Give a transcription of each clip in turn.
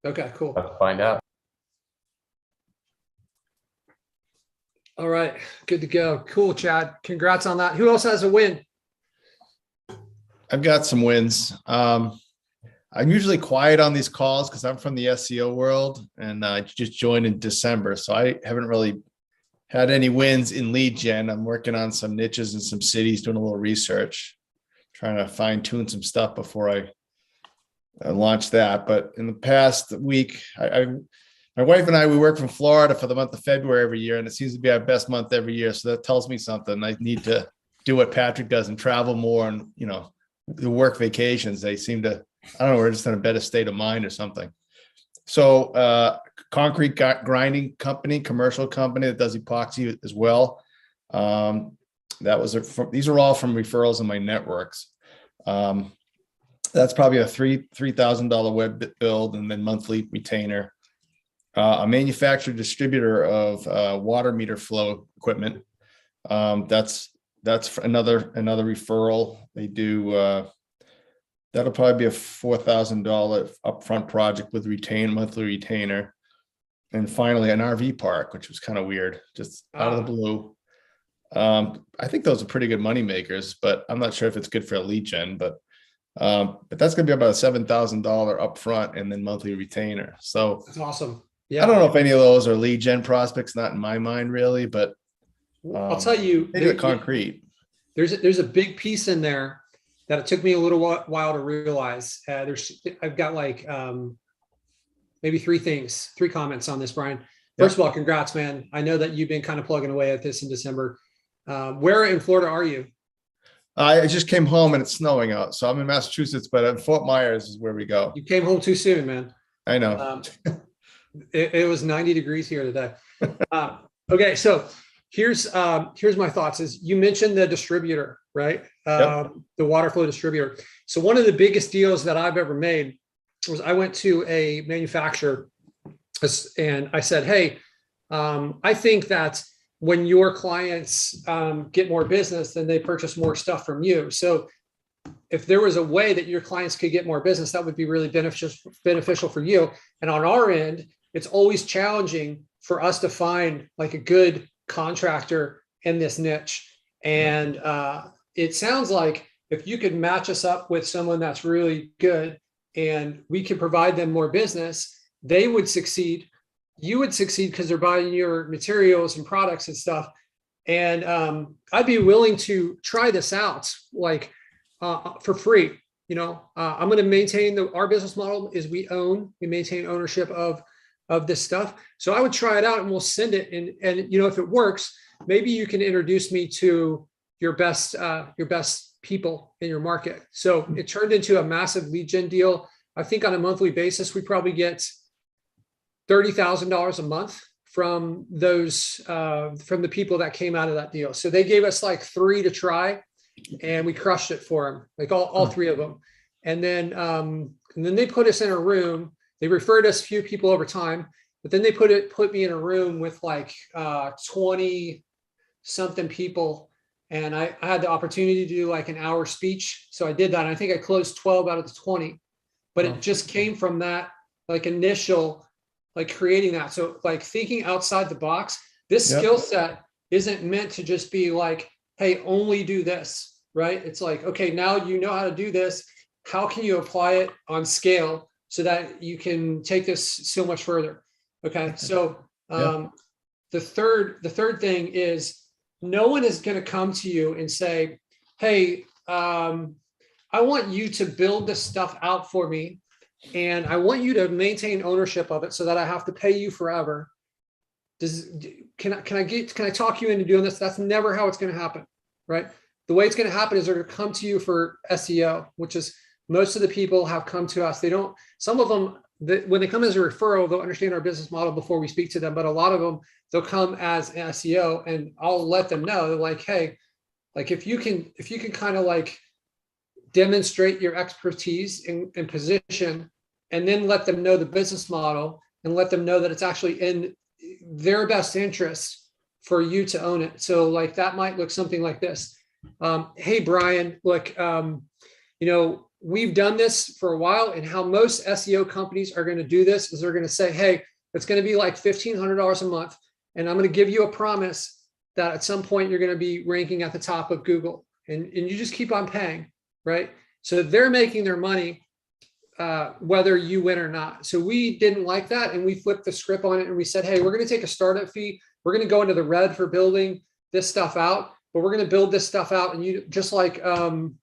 Okay, cool. Let's find out. All right, good to go. Cool, Chad. Congrats on that. Who else has a win? I've got some wins. I'm usually quiet on these calls because I'm from the SEO world and I just joined in December. So I haven't really had any wins in lead gen. I'm working on some niches in some cities, doing a little research, trying to fine tune some stuff before I launch that. But in the past week, my wife and I, we work from Florida for the month of February every year, and it seems to be our best month every year. So that tells me something. I need to do what Patric does and travel more, and the work vacations. They seem to, I don't know, we're just in a better state of mind or something. So concrete grinding company, commercial company that does epoxy as well. These are all from referrals in my networks. That's probably a $3,000 web build and then monthly retainer. A manufacturer distributor of water meter flow equipment. That's another referral. They do. That'll probably be a $4,000 upfront project with monthly retainer. And finally, an RV park, which was kind of weird, just out of the blue. I think those are pretty good money makers, but I'm not sure if it's good for a lead gen. But that's going to be about a $7,000 upfront and then monthly retainer. So that's awesome. Yeah, I don't know if any of those are lead gen prospects, not in my mind really, but I'll tell you, they're concrete. There's a big piece in there that it took me a little while to realize. I've got like maybe three comments on this, Brian. First of all, congrats, man. I know that you've been kind of plugging away at this in December. Where in Florida are you? I just came home and it's snowing out. So I'm in Massachusetts, but Fort Myers is where we go. You came home too soon, man. I know. It was 90 degrees here today. Okay, so here's my thoughts. Is you mentioned the distributor, right? The water flow distributor. So one of the biggest deals that I've ever made was I went to a manufacturer and I said, hey, I think that when your clients get more business, then they purchase more stuff from you. So if there was a way that your clients could get more business, that would be really beneficial for you. And on our end, it's always challenging for us to find like a good contractor in this niche. And it sounds like if you could match us up with someone that's really good and we can provide them more business, they would succeed. You would succeed because they're buying your materials and products and stuff. And I'd be willing to try this out like for free. I'm going to maintain our business model is we maintain ownership of this stuff. So I would try it out and we'll send it. And if it works, maybe you can introduce me to your best people in your market. So it turned into a massive lead gen deal. I think on a monthly basis, we probably get $30,000 a month from those, from the people that came out of that deal. So they gave us like 3 to try and we crushed it for them, like all 3 of them. And then they put us in a room. They referred us a few people over time, but then they put me in a room with like 20 something people. And I had the opportunity to do like an hour speech. So I did that. And I think I closed 12 out of the 20, but it just came from that like initial, like creating that. So like thinking outside the box, this skill set isn't meant to just be like, hey, only do this, right? It's like, okay, now you know how to do this. How can you apply it on scale so that you can take this so much further? Okay. So the third thing is no one is going to come to you and say, hey, I want you to build this stuff out for me. And I want you to maintain ownership of it so that I have to pay you forever. Can I talk you into doing this? That's never how it's going to happen, right? The way it's going to happen is they're going to come to you for SEO, which is most of the people have come to us. Some of them, when they come as a referral, they'll understand our business model before we speak to them. But a lot of them, they'll come as an SEO and I'll let them know. They're like, hey, like if you can kind of like demonstrate your expertise and position and then let them know the business model and let them know that it's actually in their best interest for you to own it. So like that might look something like this. Hey, Brian, look, we've done this for a while, and how most SEO companies are going to do this is they're going to say, hey, it's going to be like $1,500 a month. And I'm going to give you a promise that at some point you're going to be ranking at the top of Google, and you just keep on paying, right? So they're making their money whether you win or not. So we didn't like that, and we flipped the script on it, and we said, hey, we're going to take a startup fee. We're going to go into the red for building this stuff out, but we're going to build this stuff out. And you just like, I'm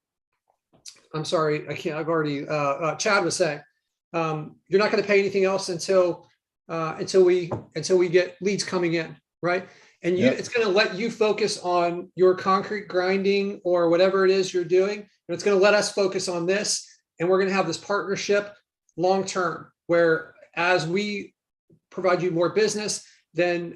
sorry, I can't, I've already, Chad was saying, you're not going to pay anything else until we get leads coming in, right? And it's going to let you focus on your concrete grinding or whatever it is you're doing. And it's going to let us focus on this. And we're going to have this partnership long-term, where as we provide you more business, then,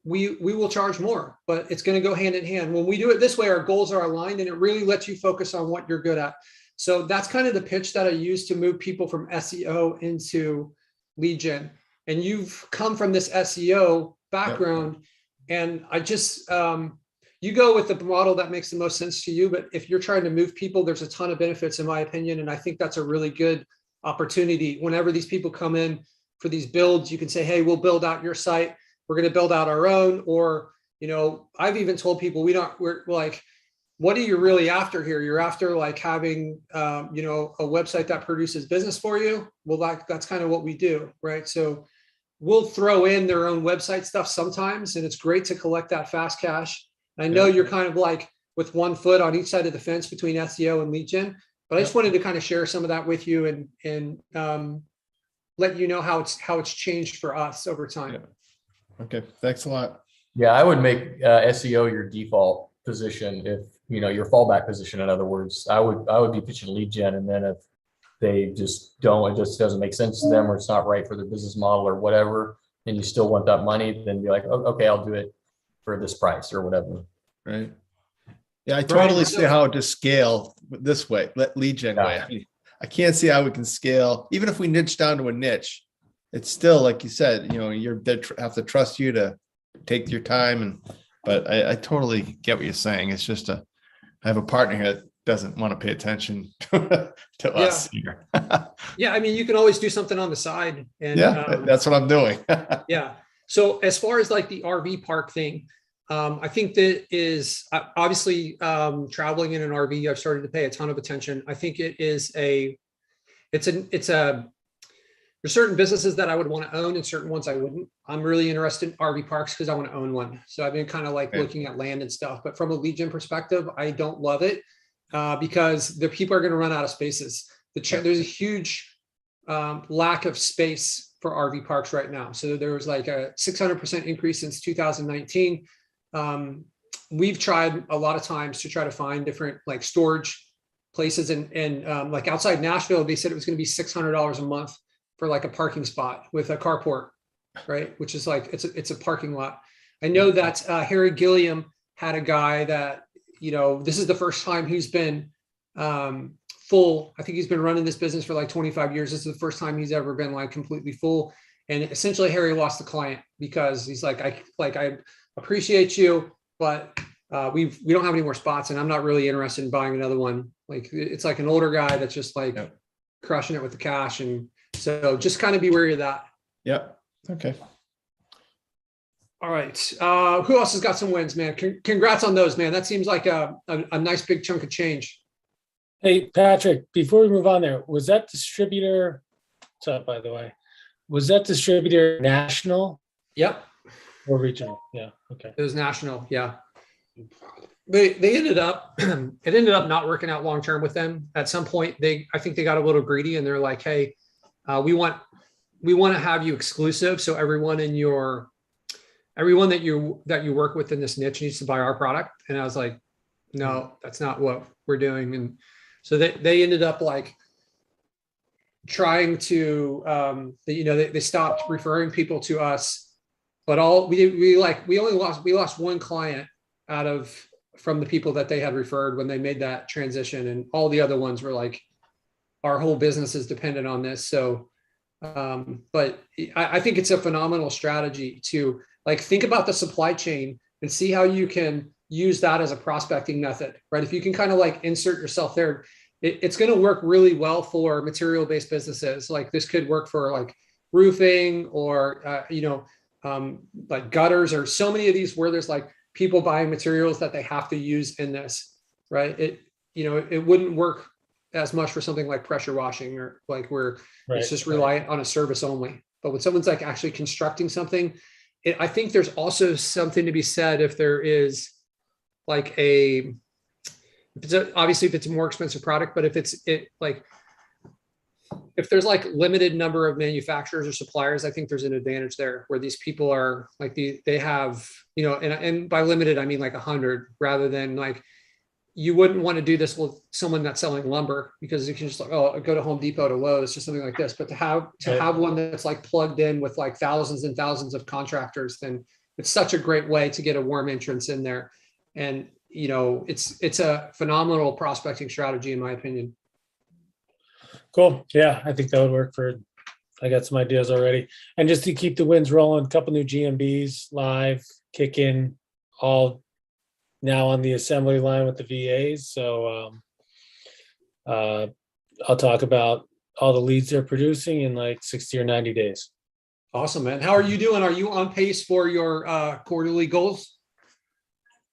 we will charge more, but it's going to go hand in hand. When we do it this way, our goals are aligned, and it really lets you focus on what you're good at. So that's kind of the pitch that I use to move people from SEO into lead gen. And you've come from this SEO background, and I just, you go with the model that makes the most sense to you. But if you're trying to move people, there's a ton of benefits, in my opinion. And I think that's a really good opportunity. Whenever these people come in for these builds, you can say, hey, we'll build out your site. We're going to build out our own. Or, I've even told people, we're like, what are you really after here? You're after like having, a website that produces business for you. Well, that's kind of what we do, right? So we'll throw in their own website stuff sometimes, and it's great to collect that fast cash. I know you're kind of like with one foot on each side of the fence between SEO and lead gen, but I just wanted to kind of share some of that with you and let you know how it's changed for us over time. Yeah. Okay, thanks a lot. Yeah, I would make SEO your default position, if your fallback position. In other words, I would be pitching lead gen, and then if they just don't, it just doesn't make sense to them, or it's not right for their business model or whatever, and you still want that money, then be like, oh, okay, I'll do it for this price or whatever. Right. Yeah, I totally see how to scale this way, lead gen way. I can't see how we can scale, even if we niche down to a niche. It's still, like you said, they have to trust you to take your time. But I totally get what you're saying. It's just I have a partner here that doesn't want to pay attention to us here. Yeah, I mean, you can always do something on the side. And that's what I'm doing. Yeah. So as far as like the RV park thing, I think that is obviously traveling in an RV. I've started to pay a ton of attention. I think there's certain businesses that I would want to own and certain ones I wouldn't. I'm really interested in RV parks because I want to own one. So I've been kind of like looking at land and stuff, but from a lead gen perspective, I don't love it because the people are going to run out of spaces. There's a huge lack of space for RV parks right now. So there was like a 600% increase since 2019. We've tried a lot of times to try to find different like storage places and like outside Nashville, they said it was going to be $600 a month for like a parking spot with a carport, right? Which is like, it's a parking lot. I know that Harry Gilliam had a guy that, this is the first time he's been full. I think he's been running this business for like 25 years. This is the first time he's ever been like completely full. And essentially Harry lost the client because he's like, I appreciate you, but we don't have any more spots and I'm not really interested in buying another one. Like it's like an older guy that's just like crushing it with the cash. And so just kind of be wary of that. Yep. Okay. All right. Who else has got some wins, man? Congrats on those, man. That seems like a nice big chunk of change. Hey, Patrick, before we move on there, was that distributor, what's up, by the way? Was that distributor national? Yep. Or regional? Yeah. Okay. It was national. Yeah. They ended up, it ended up not working out long-term with them. At some point, I think they got a little greedy and they're like, hey, we want to have you exclusive. So everyone that you work with in this niche needs to buy our product. And I was like, no, that's not what we're doing. And so they ended up like trying to, they stopped referring people to us, but we lost one client from the people that they had referred when they made that transition. And all the other ones were like, our whole business is dependent on this. So, but I think it's a phenomenal strategy to like, think about the supply chain and see how you can use that as a prospecting method, right? If you can kind of like insert yourself there, it's going to work really well for material-based businesses. Like this could work for like roofing or, like gutters, or so many of these where there's like people buying materials that they have to use in this, right? It wouldn't work as much for something like pressure washing, or like where it's just reliant on a service only. But when someone's like actually constructing something, I think there's also something to be said if there is like obviously if it's a more expensive product, but if there's like limited number of manufacturers or suppliers, I think there's an advantage there where these people are like they have, and by limited, I mean like 100, rather than like, you wouldn't want to do this with someone that's selling lumber, because you can just like, oh, go to Home Depot, to Lowe's, or something like this. But to have one that's like plugged in with like thousands and thousands of contractors, then it's such a great way to get a warm entrance in there. And, it's a phenomenal prospecting strategy, in my opinion. Cool. Yeah, I think that would work I got some ideas already. And just to keep the wins rolling, a couple new GMBs live, kicking, all now on the assembly line with the VAs. So I'll talk about all the leads they're producing in like 60 or 90 days. Awesome, man. How are you doing? Are you on pace for your quarterly goals?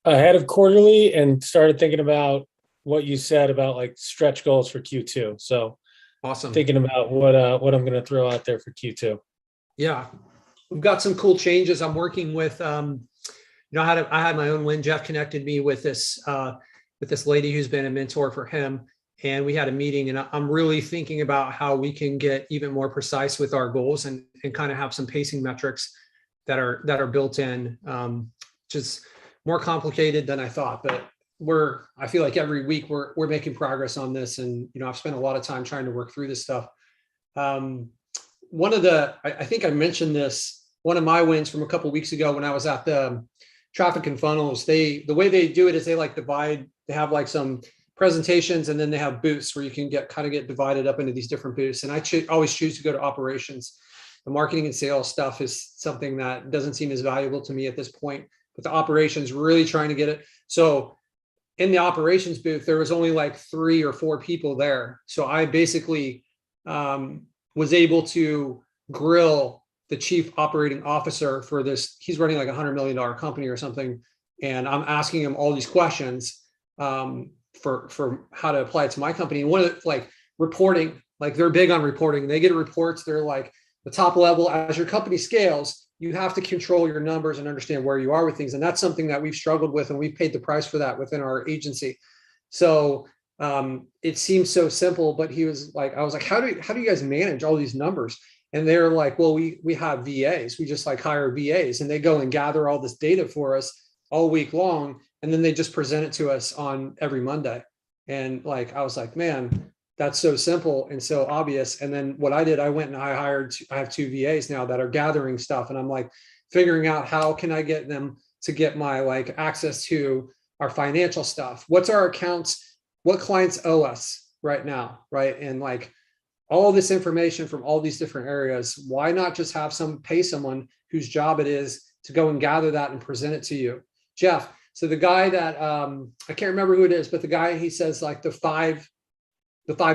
Ahead of quarterly, and started thinking about what you said about like stretch goals for Q2. So awesome. Thinking about what I'm going to throw out there for Q2. Yeah, we've got some cool changes. I'm working with, I had my own win. Jeff connected me with this lady who's been a mentor for him, and we had a meeting. And I'm really thinking about how we can get even more precise with our goals and kind of have some pacing metrics that are built in, which is more complicated than I thought. But I feel like every week we're making progress on this, and I've spent a lot of time trying to work through this stuff. I think I mentioned this, one of my wins from a couple of weeks ago when I was at the Traffic and Funnels. The way they do it is they like divide. They have like some presentations, and then they have booths where you can get divided up into these different booths. And I always choose to go to operations. The marketing and sales stuff is something that doesn't seem as valuable to me at this point, but the operations really trying to get it. So in the operations booth, there was only like 3 or 4 people there. So I basically was able to grill the chief operating officer for this. He's running like $100 million company or something. And I'm asking him all these questions for how to apply it to my company. And one of the, like, reporting, like they're big on reporting. They get reports. They're like the top level. As your company scales, you have to control your numbers and understand where you are with things. And that's something that we've struggled with, and we've paid the price for that within our agency. So it seems so simple, but I was like, how do you guys manage all these numbers? And they're like, well, we have VAs. We just like hire VAs, and they go and gather all this data for us all week long. And then they just present it to us on every Monday. And like, I was like, man, that's so simple and so obvious. And then what I did, I went and I have 2 VAs now that are gathering stuff. And I'm like figuring out how can I get them to get my like access to our financial stuff. What's our accounts? What clients owe us right now? Right. And like all this information from all these different areas, why not just have pay someone whose job it is to go and gather that and present it to you? Jeff. So the guy that, I can't remember who it is, but the guy, he says like the five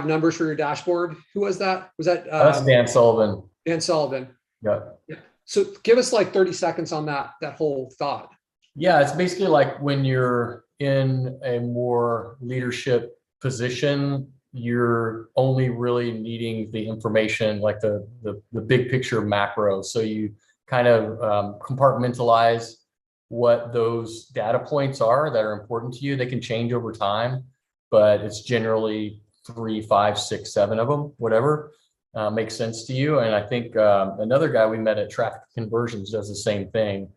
numbers for your dashboard. Who was that? Was that that's Dan Sullivan? Dan Sullivan. Yeah. So give us like 30 seconds on that whole thought. Yeah, it's basically like when you're in a more leadership position, you're only really needing the information, like the big picture macro. So you kind of compartmentalize what those data points are that are important to you. They can change over time, but it's generally 3, 5, 6, 7 of them, whatever makes sense to you. And I think another guy we met at Traffic Conversions does the same thing.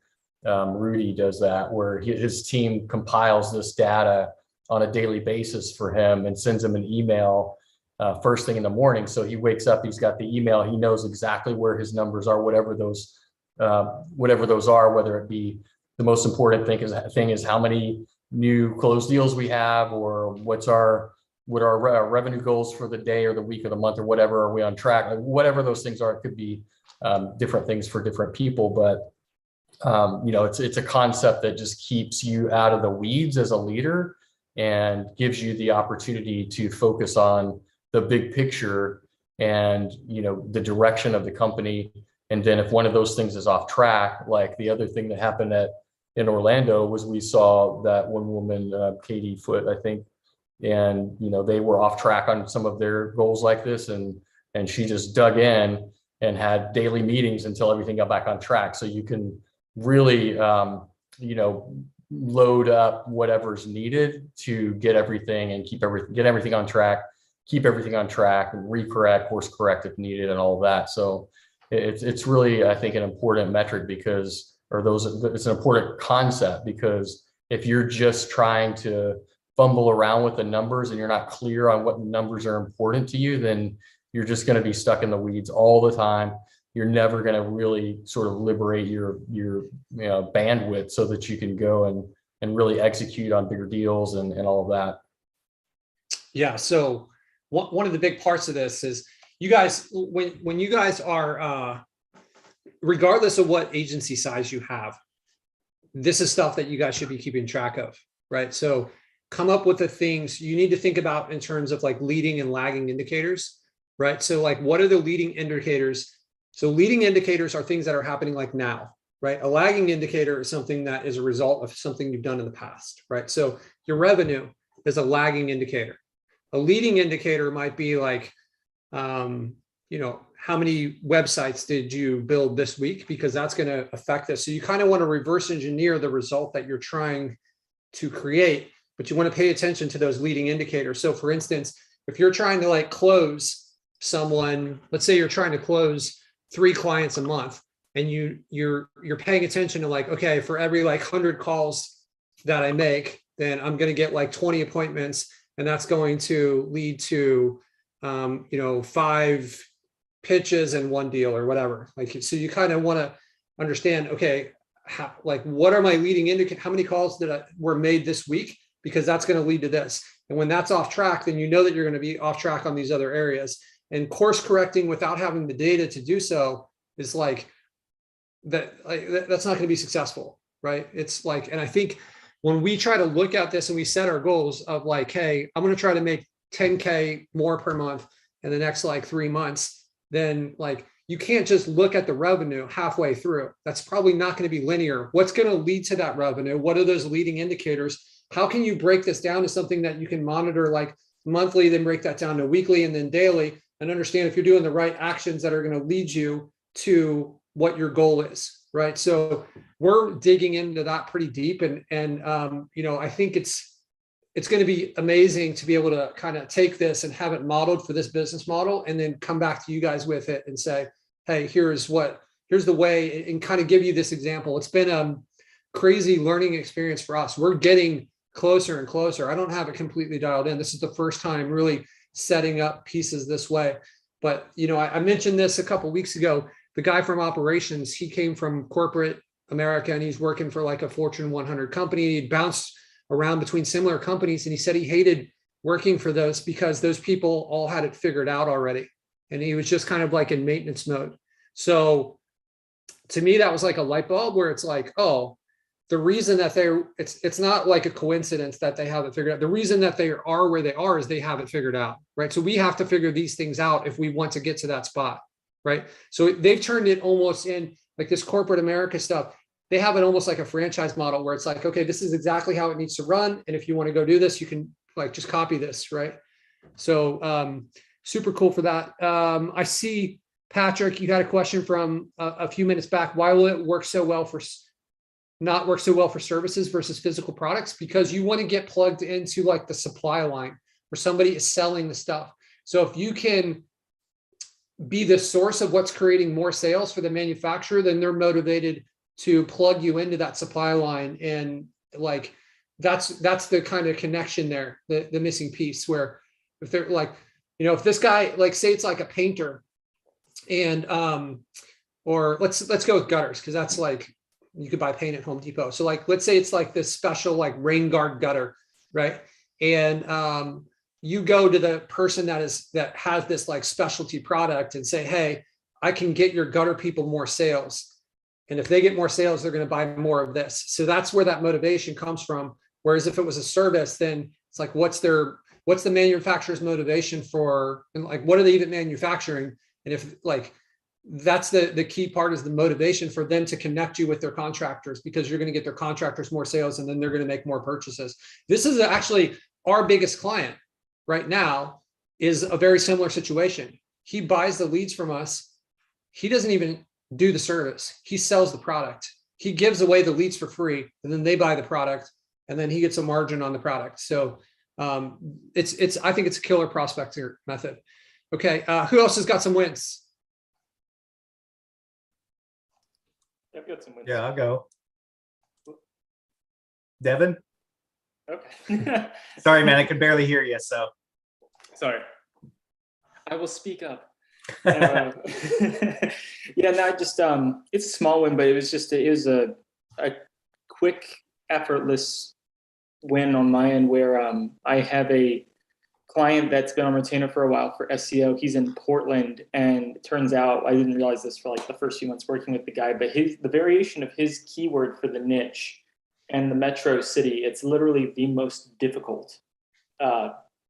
Rudy does that, where his team compiles this data on a daily basis for him and sends him an email first thing in the morning. So he wakes up, he's got the email, he knows exactly where his numbers are, whatever those are, whether it be the most important thing is how many new closed deals we have, or what are our revenue goals for the day or the week or the month or whatever. Are we on track? Like, whatever those things are, it could be different things for different people, but it's a concept that just keeps you out of the weeds as a leader and gives you the opportunity to focus on the big picture and, the direction of the company. And then if one of those things is off track, like the other thing that happened in Orlando was we saw that one woman, Katie Foote, I think, and, they were off track on some of their goals like this. And she just dug in and had daily meetings until everything got back on track. So you can really, load up whatever's needed to get everything and get everything on track, keep everything on track, and course correct if needed, and all of that. So it's really, I think, an important metric it's an important concept, because if you're just trying to fumble around with the numbers and you're not clear on what numbers are important to you, then you're just going to be stuck in the weeds all the time. You're never going to really sort of liberate your bandwidth so that you can go and really execute on bigger deals and all of that. Yeah. So one of the big parts of this is you guys, when you guys are, regardless of what agency size you have, this is stuff that you guys should be keeping track of, right? So come up with the things you need to think about in terms of like leading and lagging indicators, right? So like, what are the leading indicators? So leading indicators are things that are happening like now, right? A lagging indicator is something that is a result of something you've done in the past, right? So your revenue is a lagging indicator. A leading indicator might be like, how many websites did you build this week? Because that's going to affect this. So you kind of want to reverse engineer the result that you're trying to create, but you want to pay attention to those leading indicators. So for instance, if you're trying to like close someone, let's say you're trying to close 3 clients a month, and you're paying attention to like, okay, for every like 100 calls that I make, then I'm going to get like 20 appointments, and that's going to lead to 5 pitches and 1 deal or whatever. Like, so you kind of want to understand, okay, what are my leading indicators? How many calls were made this week? Because that's going to lead to this. And when that's off track, then you know that you're going to be off track on these other areas. And course correcting without having the data to do so is like that. That's not going to be successful, right? It's like, and I think when we try to look at this and we set our goals of like, hey, I'm going to try to make 10K more per month in the next like 3 months, then like you can't just look at the revenue halfway through. That's probably not going to be linear. What's going to lead to that revenue? What are those leading indicators? How can you break this down to something that you can monitor like monthly, then break that down to weekly and then daily, and understand if you're doing the right actions that are going to lead you to what your goal is, right? So we're digging into that pretty deep, and I think it's going to be amazing to be able to kind of take this and have it modeled for this business model, and then come back to you guys with it and say, hey, here's the way, and kind of give you this example. It's been a crazy learning experience for us. We're getting closer and closer. I don't have it completely dialed in. This is the first time really setting up pieces this way. But, I mentioned this a couple of weeks ago. The guy from operations, he came from corporate America, and he's working for like a Fortune 100 company. He bounced around between similar companies, and he said he hated working for those because those people all had it figured out already. And he was just kind of like in maintenance mode. So to me, that was like a light bulb where it's like, oh, the reason that it's not like a coincidence that they have it figured out. The reason that they are where they are is they have it figured out, right? So we have to figure these things out if we want to get to that spot, right? So they've turned it almost in like this corporate America stuff. They have it almost like a franchise model where it's like, okay, this is exactly how it needs to run. And if you want to go do this, you can like just copy this, right? So super cool for that. I see, Patrick, you got a question from a few minutes back. Why will it not work so well for services versus physical products? Because you want to get plugged into like the supply line where somebody is selling the stuff. So if you can be the source of what's creating more sales for the manufacturer, then they're motivated to plug you into that supply line. And like, that's the kind of connection there, the missing piece, where if they're like, if this guy, like say it's like a painter and, or let's go with gutters. Cause that's like, you could buy paint at Home Depot. So like, let's say it's like this special like rain guard gutter, right? And you go to the person that has this like specialty product and say, hey, I can get your gutter people more sales. And if they get more sales, they're going to buy more of this. So that's where that motivation comes from. Whereas if it was a service, then It's like, what's the manufacturer's motivation for, and like, what are they even manufacturing? And if like, that's the key part, is the motivation for them to connect you with their contractors, because you're going to get their contractors more sales and then they're going to make more purchases. This is actually our biggest client right now, is a very similar situation. He buys the leads from us. He doesn't even do the service. He sells the product. He gives away the leads for free, and then they buy the product, and then he gets a margin on the product. So I think it's a killer prospector method. Okay. Who else has got some wins? I've got some wins. Yeah, I'll go. Devon? Okay. Sorry, man, I could barely hear you. So Sorry. I will speak up. Yeah, no, I just it's a small win, but it was a quick, effortless win on my end, where I have a client that's been on retainer for a while for SEO. He's in Portland, and it turns out, I didn't realize this for like the first few months working with the guy, but the variation of his keyword for the niche and the metro city, it's literally the most difficult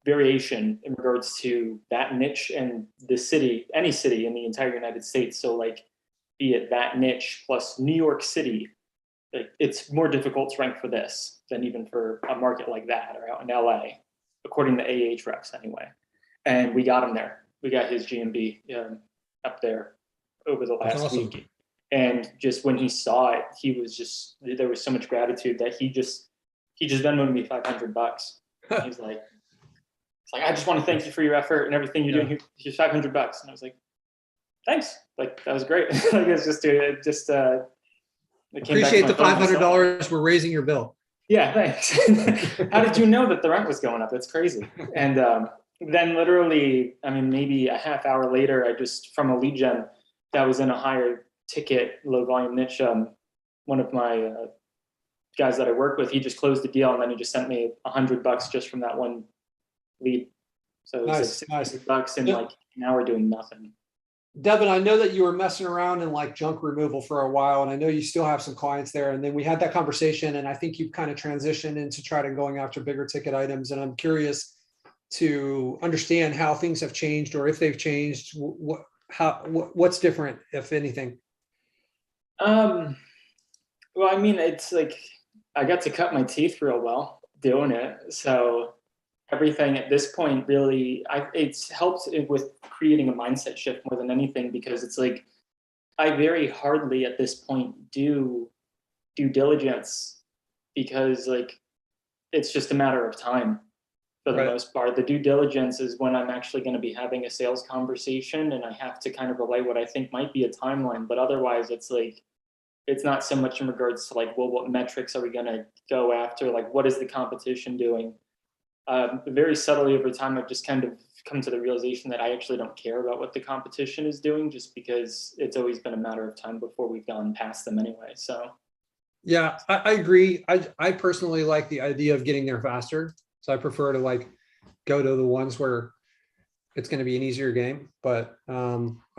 variation in regards to that niche and the city, any city in the entire United States. So like, be it that niche plus New York City, like, it's more difficult to rank for this than even for a market like that or out in LA, according to Ahrefs anyway. And we got him there. We got his GMB up there over the last week. And just when he saw it, there was so much gratitude that he just Venmoed me $500. He's like, I just want to thank you for your effort and everything you're doing. Here's $500. And I was like, thanks. Like, that was great. Like, it's just Appreciate the $500 we're raising your bill. Yeah, thanks. How did you know that the rent was going up? That's crazy. And then literally, I mean, maybe a half hour later, I just, from a lead gen that was in a higher ticket, low volume niche, one of my guys that I work with, he just closed the deal, and then he just sent me $100 just from that one lead. So it was nice. $600 in like an hour doing nothing. Devon, I know that you were messing around in like junk removal for a while, and I know you still have some clients there. And then we had that conversation, and I think you've kind of transitioned into trying to going after bigger ticket items. And I'm curious to understand how things have changed, or if they've changed, what's different, if anything. Well, I mean, it's like, I got to cut my teeth real well doing it. So everything at this point really, it's helped with creating a mindset shift more than anything, because it's like, I very hardly at this point do due diligence, because like, it's just a matter of time for the most part. The due diligence is when I'm actually going to be having a sales conversation, and I have to kind of relay what I think might be a timeline. But otherwise, it's like, it's not so much in regards to like, well, what metrics are we going to go after? Like, what is the competition doing? Very subtly over time, I've just kind of come to the realization that I actually don't care about what the competition is doing, just because it's always been a matter of time before we've gone past them anyway. So, yeah, I agree. I personally like the idea of getting there faster. So I prefer to like go to the ones where it's going to be an easier game. But but I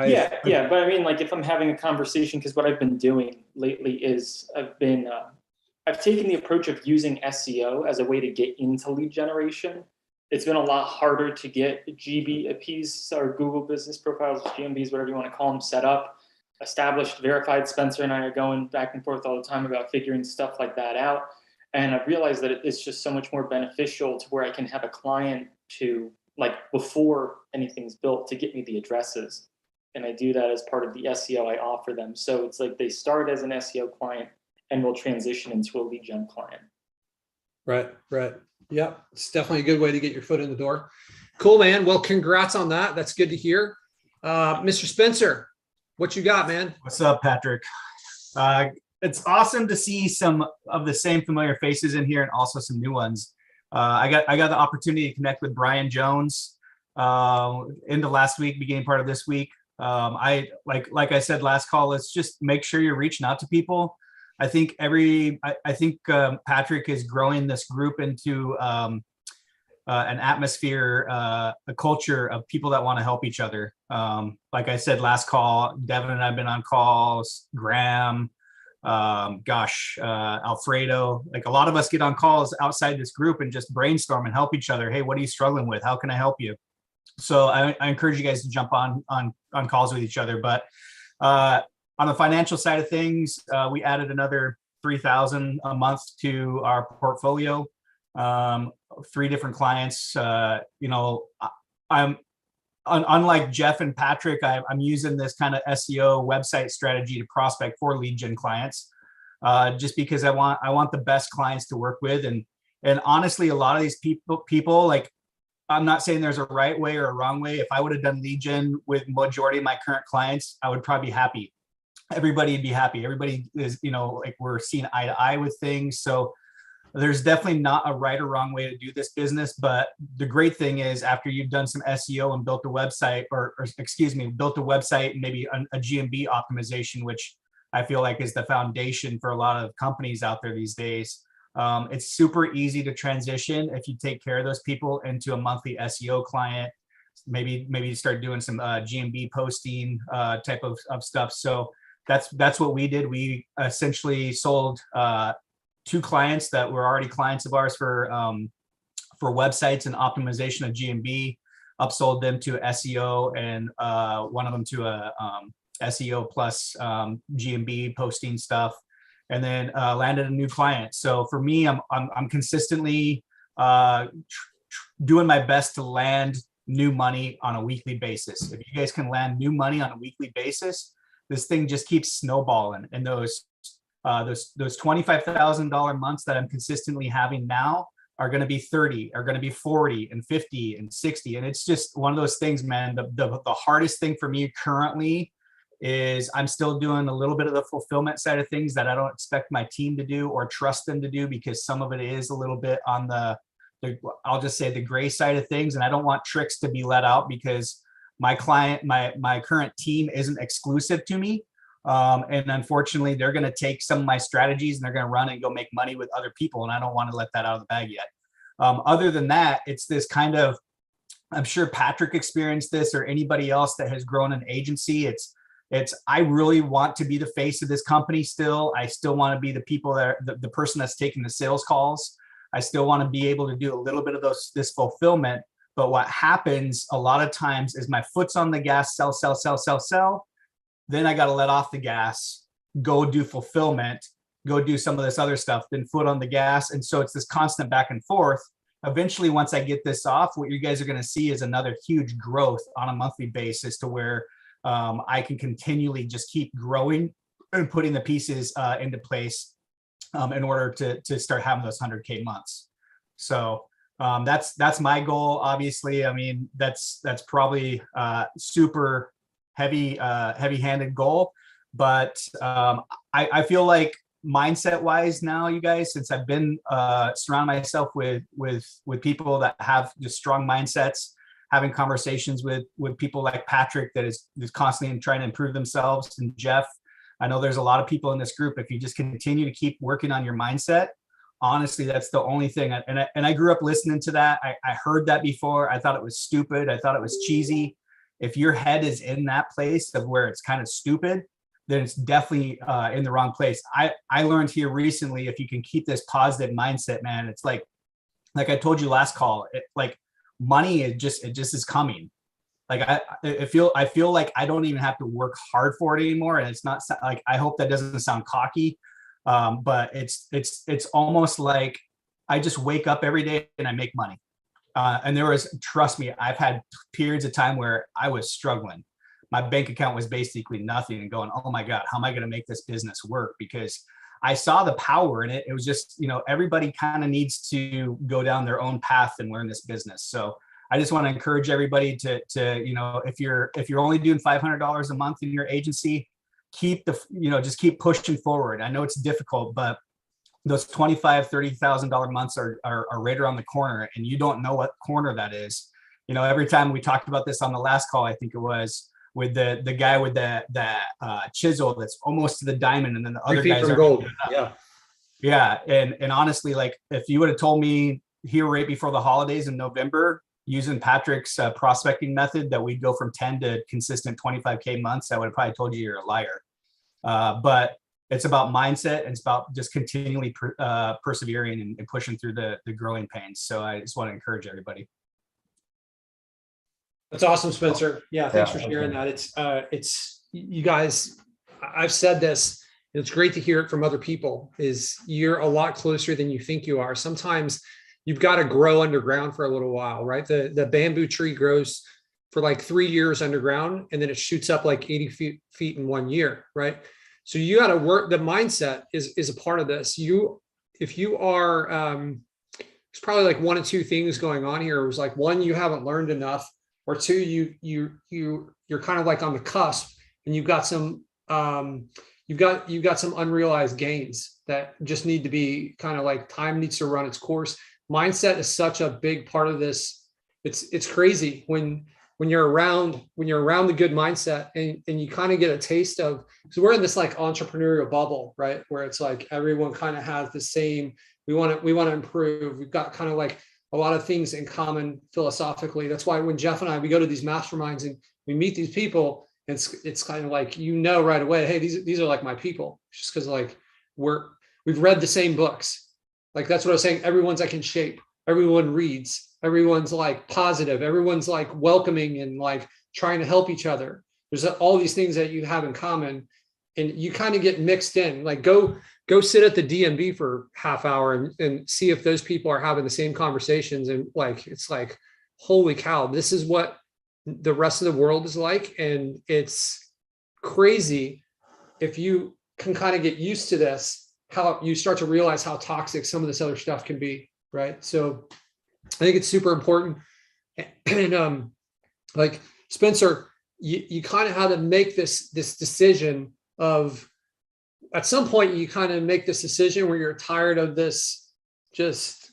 mean, like, if I'm having a conversation, because what I've been doing lately is I've taken the approach of using SEO as a way to get into lead generation. It's been a lot harder to get GBPs or Google Business Profiles, GMBs, whatever you want to call them, set up, established, verified. Spencer and I are going back and forth all the time about figuring stuff like that out. And I've realized that it's just so much more beneficial to where I can have a client to, like, before anything's built, to get me the addresses. And I do that as part of the SEO I offer them. So it's like they start as an SEO client and will transition into a lead gen client. Right. Yeah, it's definitely a good way to get your foot in the door. Cool, man. Well, congrats on that. That's good to hear. Mr. Spencer, what you got, man? what's up, Patrick? It's awesome to see some of the same familiar faces in here, and also some new ones. I got the opportunity to connect with Brian Jones into last week, beginning part of this week. I like I said last call, let's just make sure you're reaching out to people. I think Patric is growing this group into an atmosphere, a culture of people that want to help each other. Like I said last call, Devon and I've been on calls, Graham, Alfredo. Like a lot of us get on calls outside this group and just brainstorm and help each other. Hey, what are you struggling with? How can I help you? So I encourage you guys to jump on calls with each other. But on the financial side of things, we added another 3,000 a month to our portfolio. 3 different clients. I'm unlike Jeff and Patrick, I'm using this kind of SEO website strategy to prospect for lead gen clients, just because I want the best clients to work with. And honestly, a lot of these people, like, I'm not saying there's a right way or a wrong way. If I would have done lead gen with majority of my current clients, I would probably be happy. Everybody'd be happy. Everybody is, like, we're seeing eye to eye with things. So there's definitely not a right or wrong way to do this business. But the great thing is, after you've done some SEO and built a website, built a website and maybe a GMB optimization, which I feel like is the foundation for a lot of companies out there these days. It's super easy to transition if you take care of those people into a monthly SEO client. Maybe start doing some GMB posting type of stuff. So that's what we did. We essentially sold 2 clients that were already clients of ours for websites and optimization of GMB, upsold them to SEO, and one of them to a SEO plus GMB posting stuff, and then landed a new client. So for me, I'm consistently doing my best to land new money on a weekly basis. If you guys can land new money on a weekly basis, this thing just keeps snowballing. And those $25,000 months that I'm consistently having now are going to be 30, are going to be 40 and 50 and 60. And it's just one of those things, man. The hardest thing for me currently is I'm still doing a little bit of the fulfillment side of things that I don't expect my team to do or trust them to do, because some of it is a little bit on I'll just say the gray side of things. And I don't want tricks to be let out, because my current team isn't exclusive to me. And unfortunately, they're going to take some of my strategies and they're going to run and go make money with other people. And I don't want to let that out of the bag yet. Other than that, it's this kind of, I'm sure Patrick experienced this, or anybody else that has grown an agency. I really want to be the face of this company still. I still want to be the people that are the person that's taking the sales calls. I still want to be able to do a little bit of this fulfillment. But what happens a lot of times is my foot's on the gas, sell. Then I got to let off the gas, go do fulfillment, go do some of this other stuff, then foot on the gas. And so it's this constant back and forth. Eventually, once I get this off, what you guys are going to see is another huge growth on a monthly basis, to where I can continually just keep growing and putting the pieces into place in order to start having those 100K months. So that's my goal. Obviously, I mean, that's probably super heavy-handed goal, but I feel like mindset wise now, you guys, since I've been surrounding myself with people that have just strong mindsets, having conversations with people like Patrick that is constantly trying to improve themselves, and Jeff, I know there's a lot of people in this group. If you just continue to keep working on your mindset, honestly, that's the only thing. And I grew up listening to that. I heard that before. I thought it was stupid. I thought it was cheesy. If your head is in that place of where it's kind of stupid, then it's definitely in the wrong place. I learned here recently, if you can keep this positive mindset, man, it's like I told you last call, like money, it just is coming. Like I feel like I don't even have to work hard for it anymore. And it's not like, I hope that doesn't sound cocky, but it's almost like I just wake up every day and I make money. And trust me, I've had periods of time where I was struggling. My bank account was basically nothing, and going, oh my God, how am I going to make this business work? Because I saw the power in it. It was just, everybody kind of needs to go down their own path and learn this business. So I just want to encourage everybody to if you're only doing $500 a month in your agency, just keep pushing forward. I know it's difficult, but those $25,000, $30,000 months are right around the corner, and you don't know what corner that is. Every time we talked about this on the last call, I think it was with the guy with the chisel that's almost to the diamond, and then the other guys are gold. Yeah. And honestly, like, if you would have told me here right before the holidays in November, using Patrick's prospecting method, that we'd go from 10 to consistent 25K months, I would have probably told you you're a liar. But it's about mindset, and it's about just continually persevering and pushing through the growing pains. So I just want to encourage everybody. That's awesome, Spencer. Yeah, thanks Yeah, for sharing that. It's you guys, I've said this, and it's great to hear it from other people, is you're a lot closer than you think you are. Sometimes you've got to grow underground for a little while, right? The bamboo tree grows for like 3 years underground, and then it shoots up like 80 feet in 1 year, right? So you got to work. The mindset is a part of this. If you are, there's probably like one of two things going on here. It was like, one, you haven't learned enough, or two, you're kind of like on the cusp, and you've got some some unrealized gains that just need to be kind of like, time needs to run its course. Mindset is such a big part of this. It's crazy when you're around the good mindset, and you kind of get a taste of, because we're in this like entrepreneurial bubble, right? Where it's like everyone kind of has the same, we want to improve. We've got kind of like a lot of things in common philosophically. That's why when Jeff and I, we go to these masterminds and we meet these people, and it's kind of like, right away, hey, these are like my people, just because like we've read the same books. Like, that's what I was saying. Everyone's like in shape. Everyone reads. Everyone's like positive. Everyone's like welcoming and like trying to help each other. There's all these things that you have in common, and you kind of get mixed in. Like, go sit at the DMV for half hour and see if those people are having the same conversations. And like, it's like, holy cow, this is what the rest of the world is like. And it's crazy if you can kind of get used to this, how you start to realize how toxic some of this other stuff can be, right? So I think it's super important. And like Spencer, you kind of had to make this decision of, at some point you kind of make this decision where you're tired of this just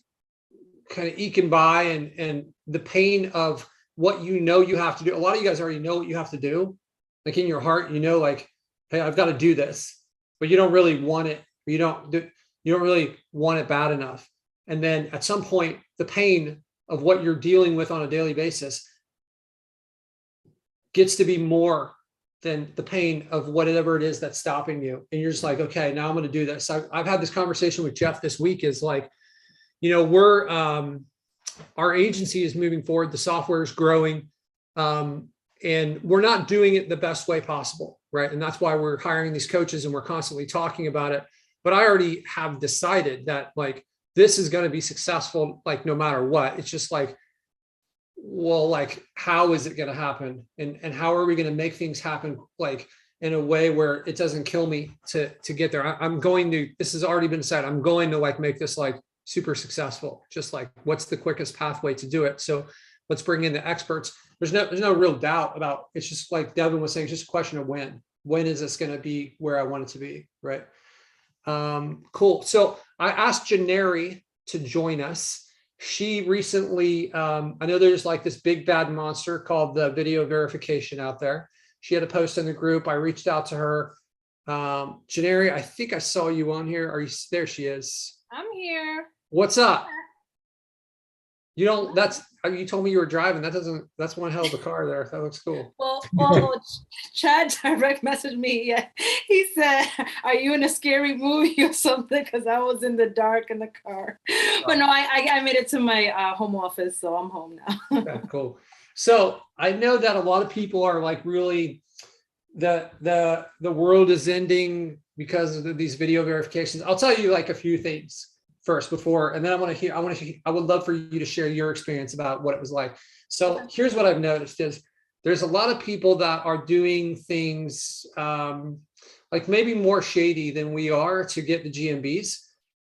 kind of eking by and the pain of what you have to do. A lot of you guys already know what you have to do. Like in your heart, like, hey, I've got to do this, but you don't really want it. You don't really want it bad enough. And then at some point, the pain of what you're dealing with on a daily basis gets to be more than the pain of whatever it is that's stopping you. And you're just like, okay, now I'm going to do this. I've had this conversation with Jeff this week, is like, we're, our agency is moving forward. The software is growing. And we're not doing it the best way possible. Right. And that's why we're hiring these coaches and we're constantly talking about it. But I already have decided that like, this is going to be successful, like no matter what. It's just like, well, like, how is it going to happen? And how are we going to make things happen, like in a way where it doesn't kill me to get there? This has already been said, I'm going to like make this like super successful. Just like, what's the quickest pathway to do it? So let's bring in the experts. There's no real doubt about, it's just like Devon was saying, it's just a question of when is this going to be where I want it to be, right? Cool. So I asked Jannery to join us. She recently, I know there's like this big bad monster called the video verification out there. She had a post in the group. I reached out to her. Jannery, I think I saw you on here. Are you there? She is. I'm here. What's up? You told me you were driving. That's one hell of a car there. That looks cool. Well, Chad direct messaged me. Yeah. He said, are you in a scary movie or something? Because I was in the dark in the car. But no, I made it to my home office, so I'm home now. Okay, cool. So I know that a lot of people are like, really, the world is ending because of these video verifications. I'll tell you like a few things first and then I would love for you to share your experience about what it was like. So here's what I've noticed is there's a lot of people that are doing things like maybe more shady than we are to get the GMBs.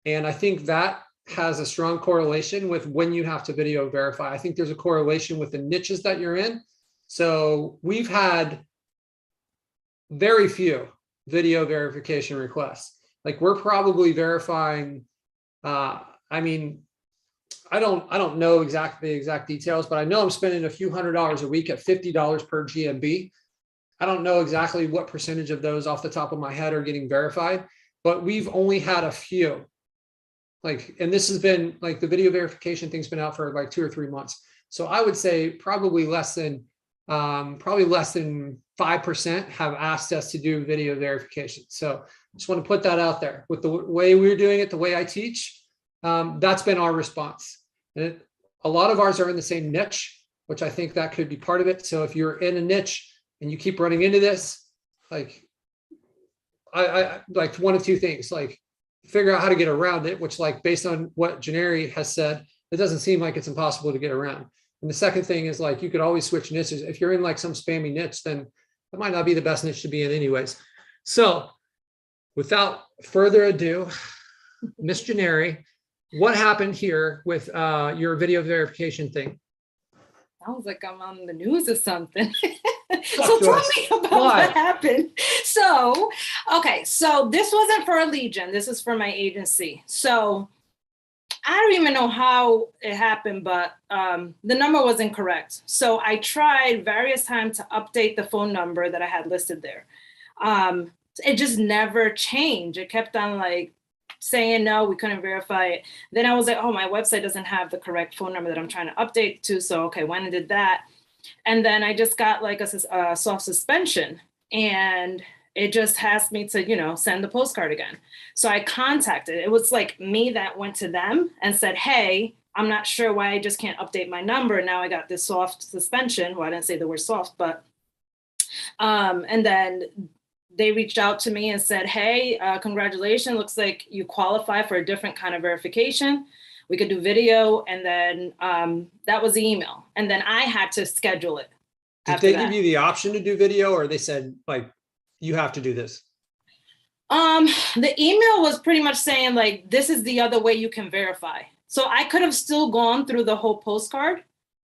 And I think that has a strong correlation with when you have to video verify. I think there's a correlation with the niches that you're in. So we've had very few video verification requests. Like, we're probably verifying, I mean, I don't know the exact details, but I know I'm spending a few $100s a week at $50 per GMB. I don't know exactly what percentage of those off the top of my head are getting verified, but we've only had a few. Like, and this has been like, the video verification thing's been out for like 2 or 3 months. So I would say probably less than 5% have asked us to do video verification. So Just want to put that out there. With the way we're doing it, the way I teach, that's been our response. And a lot of ours are in the same niche, which I think that could be part of it. So if you're in a niche and you keep running into this, like I like one of two things, like figure out how to get around it, which like based on what Jannery has said, it doesn't seem like it's impossible to get around. And the second thing is like, you could always switch niches. If you're in like some spammy niche, then it might not be the best niche to be in anyways. So without further ado, Miss Jannery, what happened here with your video verification thing? Sounds like I'm on the news or something. So tell me about what happened. So, okay, so this wasn't for a lead gen. This is for my agency. So I don't even know how it happened, but the number was incorrect. So I tried various times to update the phone number that I had listed there. It just never changed. It kept on like saying no, we couldn't verify it. Then I was like, oh, my website doesn't have the correct phone number that I'm trying to update to. So, okay, when I did that. And then I just got like a soft suspension, and it just asked me to, you know, send the postcard again. So I contacted, it was like me that went to them and said, hey, I'm not sure why I just can't update my number. Now I got this soft suspension. Well, I didn't say the word soft, but, and then they reached out to me and said, hey, congratulations, looks like you qualify for a different kind of verification. We could do video. And then that was the email. And then I had to schedule it. Did they give you the option to do video, or they said like, you have to do this? The email was pretty much saying like, this is the other way you can verify. So I could have still gone through the whole postcard,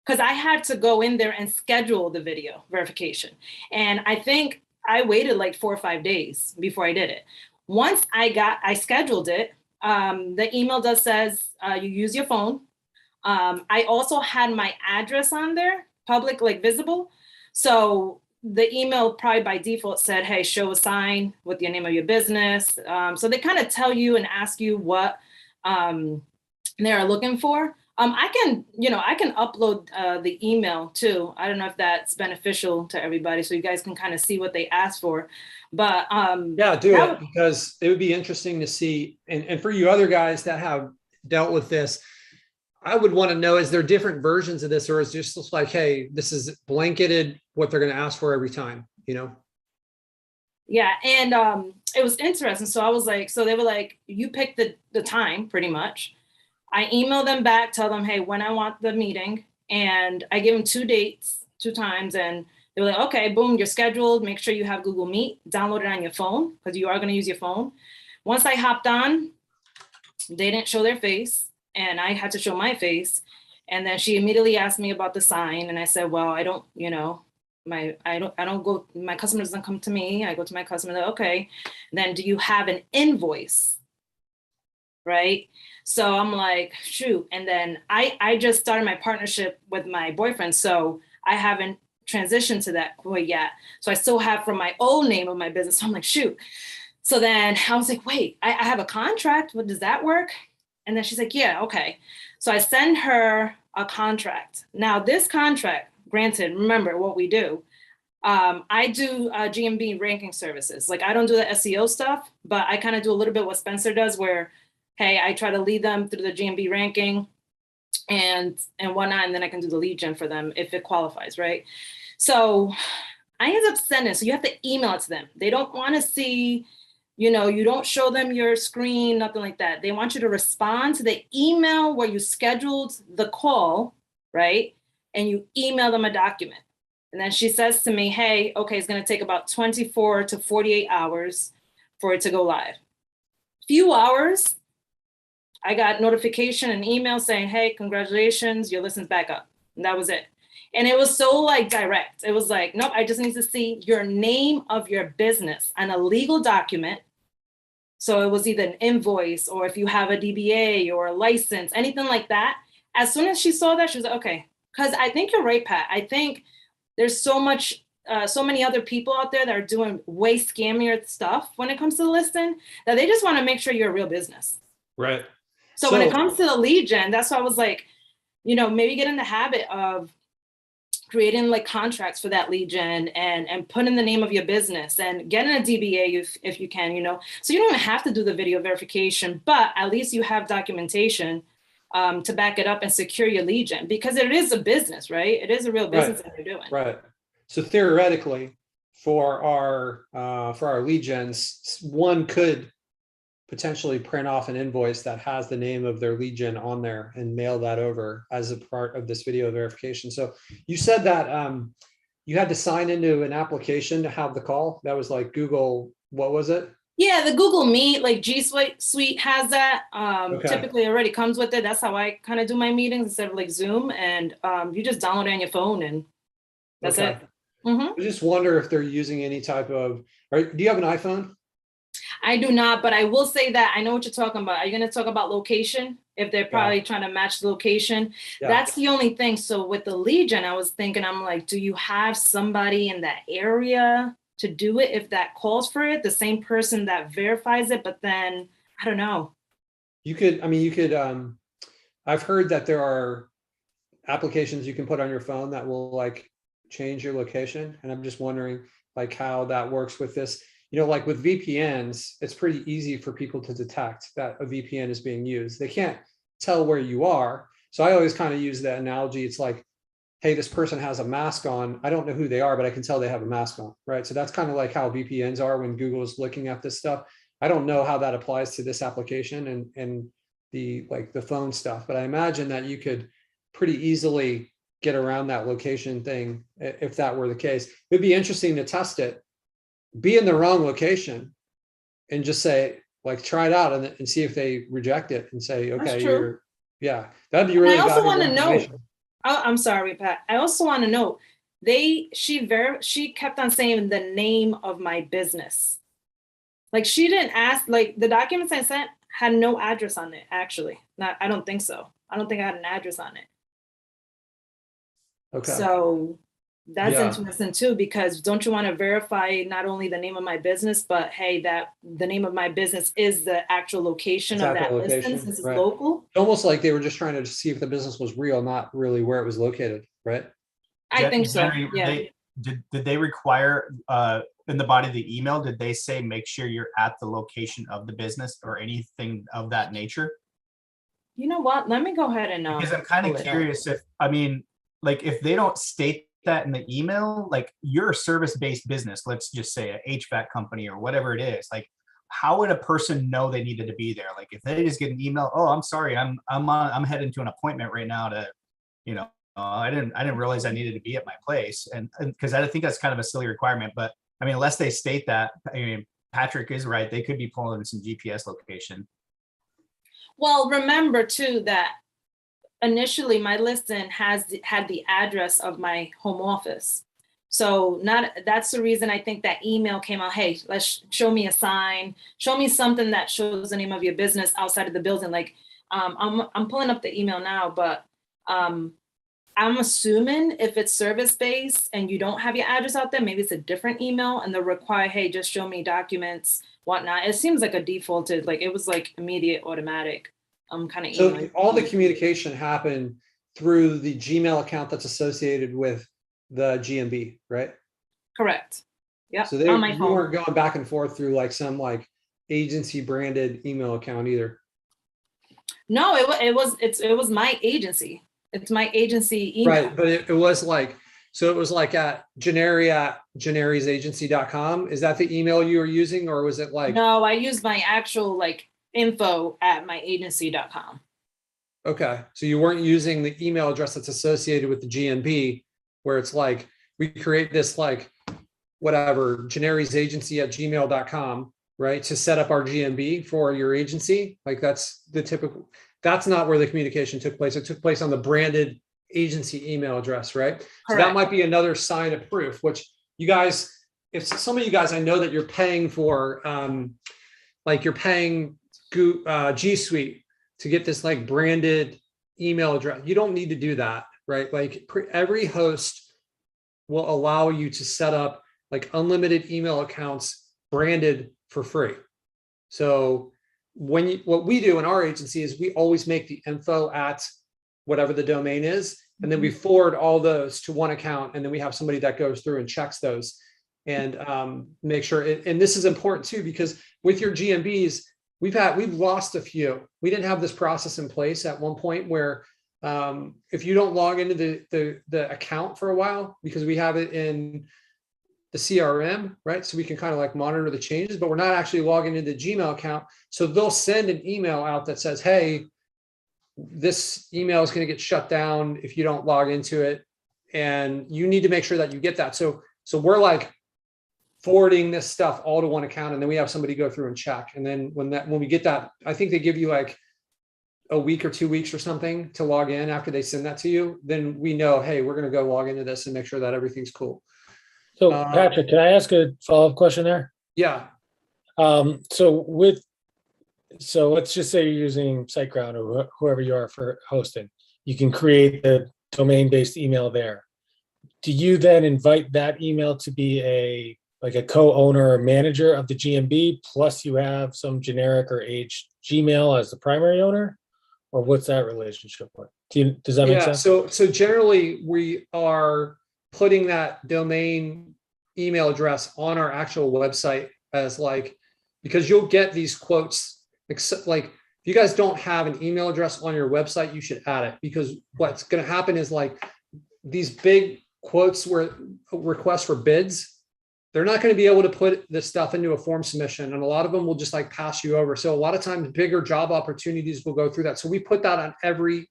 because I had to go in there and schedule the video verification. And I think I waited like 4 or 5 days before I did it. Once I scheduled it, the email does says you use your phone. I also had my address on there, public, like visible. So the email probably by default said, hey, show a sign with your name of your business. So they kind of tell you and ask you what they're looking for. I can upload the email too. I don't know if that's beneficial to everybody, so you guys can kind of see what they asked for. But yeah, do it, because it would be interesting to see. And for you other guys that have dealt with this, I would want to know, is there different versions of this, or is it just like, hey, this is blanketed what they're going to ask for every time, you know? Yeah, and it was interesting. So I was like, so they were like, you pick the time pretty much. I email them back, tell them, hey, when I want the meeting. And I give them 2 dates, 2 times. And they were like, okay, boom, you're scheduled. Make sure you have Google Meet, download it on your phone, because you are going to use your phone. Once I hopped on, they didn't show their face, and I had to show my face. And then she immediately asked me about the sign. And I said, well, I don't, you know, my customer doesn't come to me. I go to my customer. Like, okay, then do you have an invoice? Right? So I'm like, shoot. And then I just started my partnership with my boyfriend. So I haven't transitioned to that point yet. So I still have from my old name of my business. So I'm like, shoot. So then I was like, wait, I have a contract. What, does that work? And then she's like, yeah, okay. So I send her a contract. Now this contract, granted, remember what we do. I do GMB ranking services. Like I don't do the SEO stuff, but I kind of do a little bit what Spencer does, where hey, I try to lead them through the GMB ranking and whatnot, and then I can do the lead gen for them if it qualifies, right? So I end up sending, so you have to email it to them. They don't want to see, you know, you don't show them your screen, nothing like that. They want you to respond to the email where you scheduled the call, right? And you email them a document. And then she says to me, hey, okay, it's going to take about 24 to 48 hours for it to go live. Few hours, I got notification and email saying, hey, congratulations, your list's back up. And that was it. And it was so like direct. It was like, nope, I just need to see your name of your business on a legal document. So it was either an invoice, or if you have a DBA or a license, anything like that. As soon as she saw that, she was like, okay. Because I think you're right, Pat. I think there's so many other people out there that are doing way scammier stuff when it comes to the listing, that they just want to make sure you're a real business. Right. So when it comes to the lead gen, that's why I was like, you know, maybe get in the habit of creating like contracts for that lead gen and put in the name of your business and getting a DBA if you can, you know. So you don't have to do the video verification, but at least you have documentation to back it up and secure your lead gen, because it is a business, right? It is a real business that you're doing. Right. So theoretically, for our lead gens, one could potentially print off an invoice that has the name of their lead gen on there and mail that over as a part of this video verification. So you said that you had to sign into an application to have the call. That was like Google, what was it? Yeah, the Google Meet, like G Suite has that. Okay. Typically already comes with it. That's how I kind of do my meetings instead of like Zoom. And you just download it on your phone and that's Okay. it. Mm-hmm. I just wonder if they're using any type of, do you have an iPhone? I do not, but I will say that I know what you're talking about. Are you going to talk about location? If they're probably trying to match the location, that's the only thing. So with the lead gen, I was thinking, I'm like, do you have somebody in that area to do it if that calls for it? The same person that verifies it, but then I don't know. You could, I've heard that there are applications you can put on your phone that will like change your location. And I'm just wondering like how that works with this. You know, like with VPNs, it's pretty easy for people to detect that a VPN is being used. They can't tell where you are. So I always kind of use that analogy. It's like, hey, this person has a mask on. I don't know who they are, but I can tell they have a mask on, right? So that's kind of like how VPNs are when Google is looking at this stuff. I don't know how that applies to this application and the phone stuff, but I imagine that you could pretty easily get around that location thing if that were the case. It'd be interesting to test it, be in the wrong location and just say, like, try it out and see if they reject it and say, okay, that'd be really. I also want to know, I'm sorry, Pat. I also want to know, she kept on saying the name of my business. Like she didn't ask, like the documents I sent had no address on it, actually. I don't think so. I don't think I had an address on it. Okay. So that's interesting too, because don't you want to verify not only the name of my business, but hey, that the name of my business is the actual location of that business. This is local. Almost like they were just trying to see if the business was real, not really where it was located, right? I think so. Jannery, did they require in the body of the email, did they say make sure you're at the location of the business or anything of that nature? You know what? Let me go ahead and because I'm kind of curious if if they don't state that in the email, like you're a service-based business, let's just say an HVAC company or whatever it is, like how would a person know they needed to be there? Like if they just get an email, oh, I'm sorry, I'm heading to an appointment right now to, I didn't realize I needed to be at my place, and because I think that's kind of a silly requirement. But I mean, unless they state that, I mean, Patrick is right. They could be pulling some GPS location. Well, remember too that initially my listing had the address of my home office. So that's the reason I think that email came out. Hey, let's show me a sign, show me something that shows the name of your business outside of the building. Like I'm pulling up the email now, but I'm assuming if it's service-based and you don't have your address out there, maybe it's a different email and they'll require, hey, just show me documents, whatnot. It seems like a defaulted, like it was like immediate automatic kind of email. So all the communication happened through the Gmail account that's associated with the GMB, right? Correct. Yeah. So you weren't going back and forth through like some like agency branded email account either. No, it was my agency. It's my agency email. Right, but it was like, so it was like at Jannery at jannerysagency.com. Is that the email you were using, or was it like? No, I used my actual like info at myagency.com. Okay, so you weren't using the email address that's associated with the GMB, where it's like, we create this like, whatever, jannerysagency@gmail.com, right? To set up our GMB for your agency. Like that's the typical. That's not where the communication took place. It took place on the branded agency email address, right? Correct. So that might be another sign of proof, which you guys, if some of you guys, I know that you're paying for, like you're paying G Suite to get this like branded email address. You don't need to do that, right? Like every host will allow you to set up like unlimited email accounts branded for free. So what we do in our agency is we always make the info at whatever the domain is. And then we forward all those to one account. And then we have somebody that goes through and checks those and make sure and this is important too, because with your GMBs, we've lost a few. We didn't have this process in place at one point where if you don't log into the account for a while, because we have it in the CRM, right? So we can kind of like monitor the changes, but we're not actually logging into the Gmail account. So they'll send an email out that says, hey, this email is going to get shut down if you don't log into it. And you need to make sure that you get that. So we're like forwarding this stuff all to one account. And then we have somebody go through and check. And then when we get that, I think they give you like a week or 2 weeks or something to log in after they send that to you. Then we know, hey, we're going to go log into this and make sure that everything's cool. So Patrick, can I ask a follow-up question there? Yeah. So let's just say you're using SiteGround or whoever you are for hosting. You can create a domain-based email there. Do you then invite that email to be a co-owner or manager of the GMB, plus you have some generic or aged Gmail as the primary owner? Or what's that relationship like? Does that make sense? So generally we are putting that domain email address on our actual website as like, because you'll get these quotes, except like if you guys don't have an email address on your website, you should add it, because what's going to happen is like these big quotes where requests for bids, they're not going to be able to put this stuff into a form submission. And a lot of them will just like pass you over. So a lot of times bigger job opportunities will go through that. So we put that on every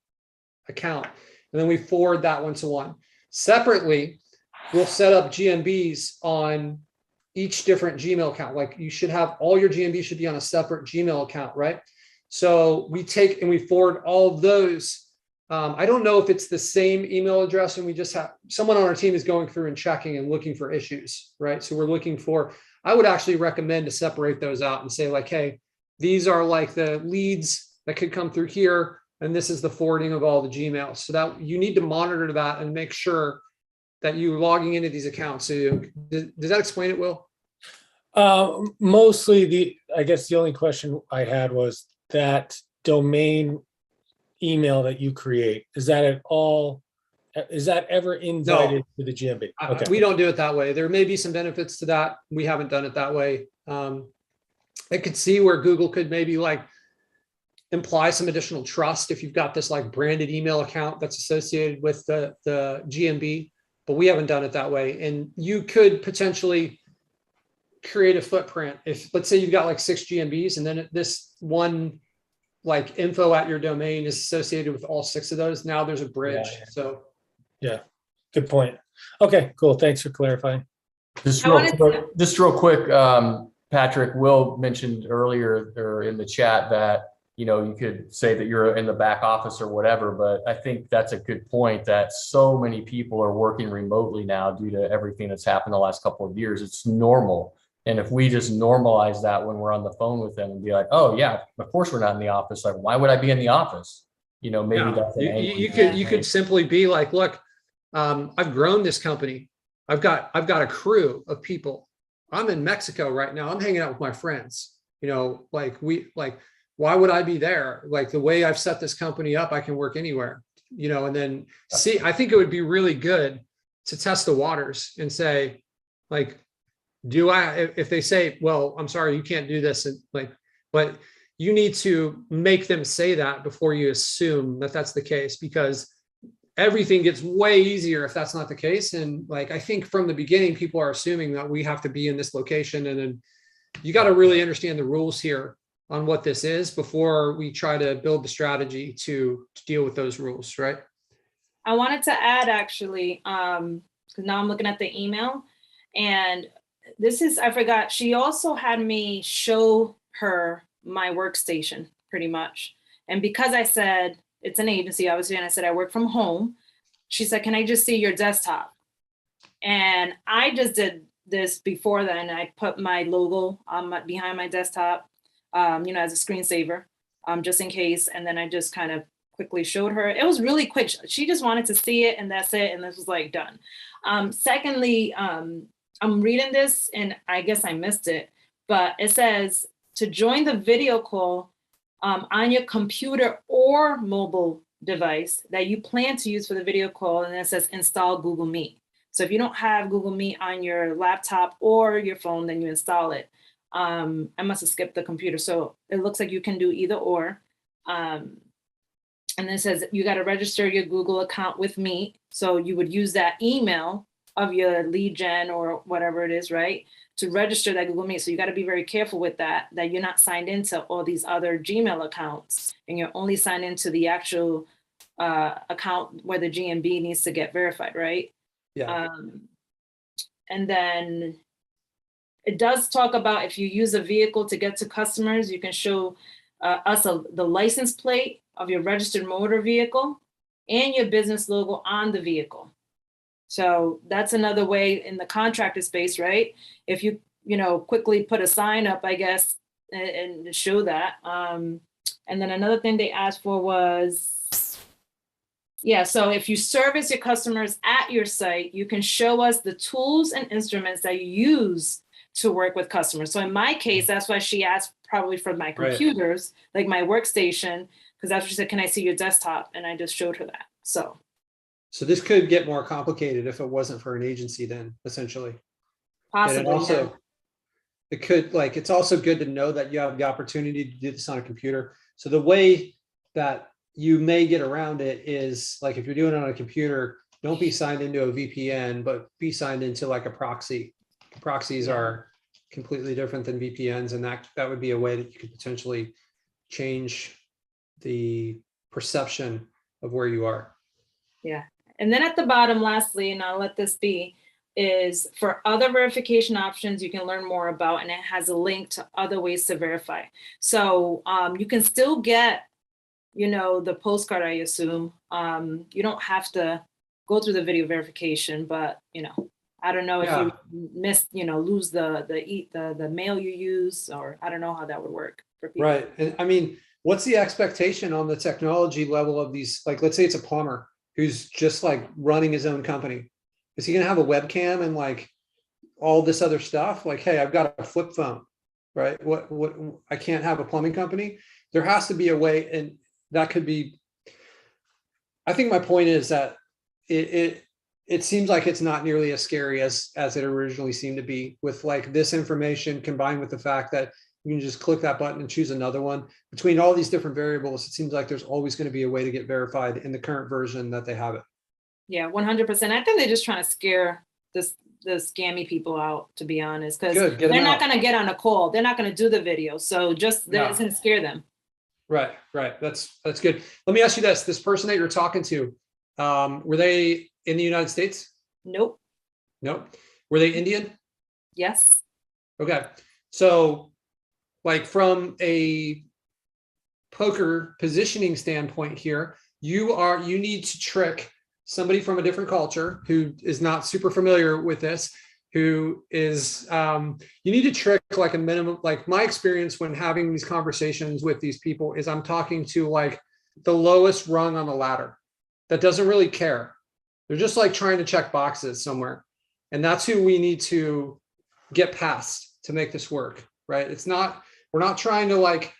account and then we forward that one to one. Separately, we'll set up GMBs on each different Gmail account. Like you should have all your GMBs should be on a separate Gmail account, right? So we take and we forward all of those. I don't know if it's the same email address, and we just have someone on our team is going through and checking and looking for issues, right? So we're looking for, I would actually recommend to separate those out and say like, hey, these are like the leads that could come through here. And this is the forwarding of all the Gmails. So that you need to monitor that and make sure that you're logging into these accounts. So does that explain it, Will? Mostly I guess the only question I had was that domain email that you create, is that ever invited to the GMB? Okay. We don't do it that way. There may be some benefits to that. We haven't done it that way. I could see where Google could maybe like imply some additional trust if you've got this like branded email account that's associated with the GMB, but we haven't done it that way. And you could potentially create a footprint. If let's say you've got like 6 GMBs and then this one like info at your domain is associated with all 6 of those. Now there's a bridge. Yeah. So yeah, good point. Okay, cool. Thanks for clarifying. Just real quick, Patrick, Will mentioned earlier or in the chat that, you could say that you're in the back office or whatever, but I think that's a good point that so many people are working remotely now due to everything that's happened the last couple of years. It's normal. And if we just normalize that when we're on the phone with them and be like, oh yeah, of course we're not in the office. Like, why would I be in the office? Maybe yeah. that's you could simply be like, look, I've grown this company. I've got a crew of people. I'm in Mexico right now. I'm hanging out with my friends. Why would I be there? Like the way I've set this company up, I can work anywhere. And then see, I think it would be really good to test the waters and say, like, if they say, well, I'm sorry, you can't do this, but you need to make them say that before you assume that that's the case, because everything gets way easier if that's not the case. And like, I think from the beginning, people are assuming that we have to be in this location. And then you got to really understand the rules here on what this is before we try to build the strategy to deal with those rules, right? I wanted to add actually, because now I'm looking at the email, and I forgot, she also had me show her my workstation pretty much. And because I said, it's an agency, obviously, and I said, I work from home. She said, can I just see your desktop? And I just did this before then. I put my logo on behind my desktop, as a screensaver, just in case. And then I just kind of quickly showed her. It was really quick. She just wanted to see it and that's it. And this was like done. Secondly, I'm reading this and I guess I missed it, but it says to join the video call on your computer or mobile device that you plan to use for the video call, and it says install Google Meet. So if you don't have Google Meet on your laptop or your phone, then you install it. I must have skipped the computer. So it looks like you can do either or. And then it says you got to register your Google account with Meet. So you would use that email of your lead gen or whatever it is, right? To register that Google Meet. So you got to be very careful with that you're not signed into all these other Gmail accounts and you're only signed into the actual account where the GMB needs to get verified, right? Yeah. And then it does talk about if you use a vehicle to get to customers, you can show us the license plate of your registered motor vehicle and your business logo on the vehicle. So that's another way in the contractor space, right? If you quickly put a sign up, I guess, and show that. And then another thing they asked for was, so if you service your customers at your site, you can show us the tools and instruments that you use to work with customers. So in my case, that's why she asked probably for my computers, like my workstation, because that's what she said, can I see your desktop? And I just showed her that. So this could get more complicated if it wasn't for an agency then, essentially. possibly. And it also, it could, like, it's also good to know that you have the opportunity to do this on a computer. So the way that you may get around it is, like, if you're doing it on a computer, don't be signed into a VPN, but be signed into like a proxy. Proxies are completely different than VPNs, and that would be a way that you could potentially change the perception of where you are. Yeah. And then at the bottom, lastly, and I'll let this be, is for other verification options you can learn more about, and it has a link to other ways to verify. So you can still get, the postcard, I assume. You don't have to go through the video verification, but, I don't know if you miss, lose the mail you use, or I don't know how that would work for people. Right. And I mean, what's the expectation on the technology level of these? Like, let's say it's a plumber who's just like running his own company. Is he going to have a webcam and like all this other stuff? Like, hey, I've got a flip phone, right? What I can't have a plumbing company. There has to be a way, and that could be. I think my point is that it seems like it's not nearly as scary as it originally seemed to be, with like this information combined with the fact that you can just click that button and choose another one. Between all these different variables, it seems like there's always going to be a way to get verified in the current version that they have it. Yeah, 100%. I think they're just trying to scare the scammy people out, to be honest, because they're not going to get on a call. They're not going to do the video. So it's going to scare them. Right. That's good. Let me ask you this person that you're talking to, were they in the United States? Nope. Were they Indian? Yes. Okay. So like from a poker positioning standpoint here, you need to trick somebody from a different culture who is not super familiar with this, who is, you need to trick like a minimum, like my experience when having these conversations with these people is I'm talking to like the lowest rung on the ladder that doesn't really care. They're just like trying to check boxes somewhere. And that's who we need to get past to make this work, right? We're not trying to like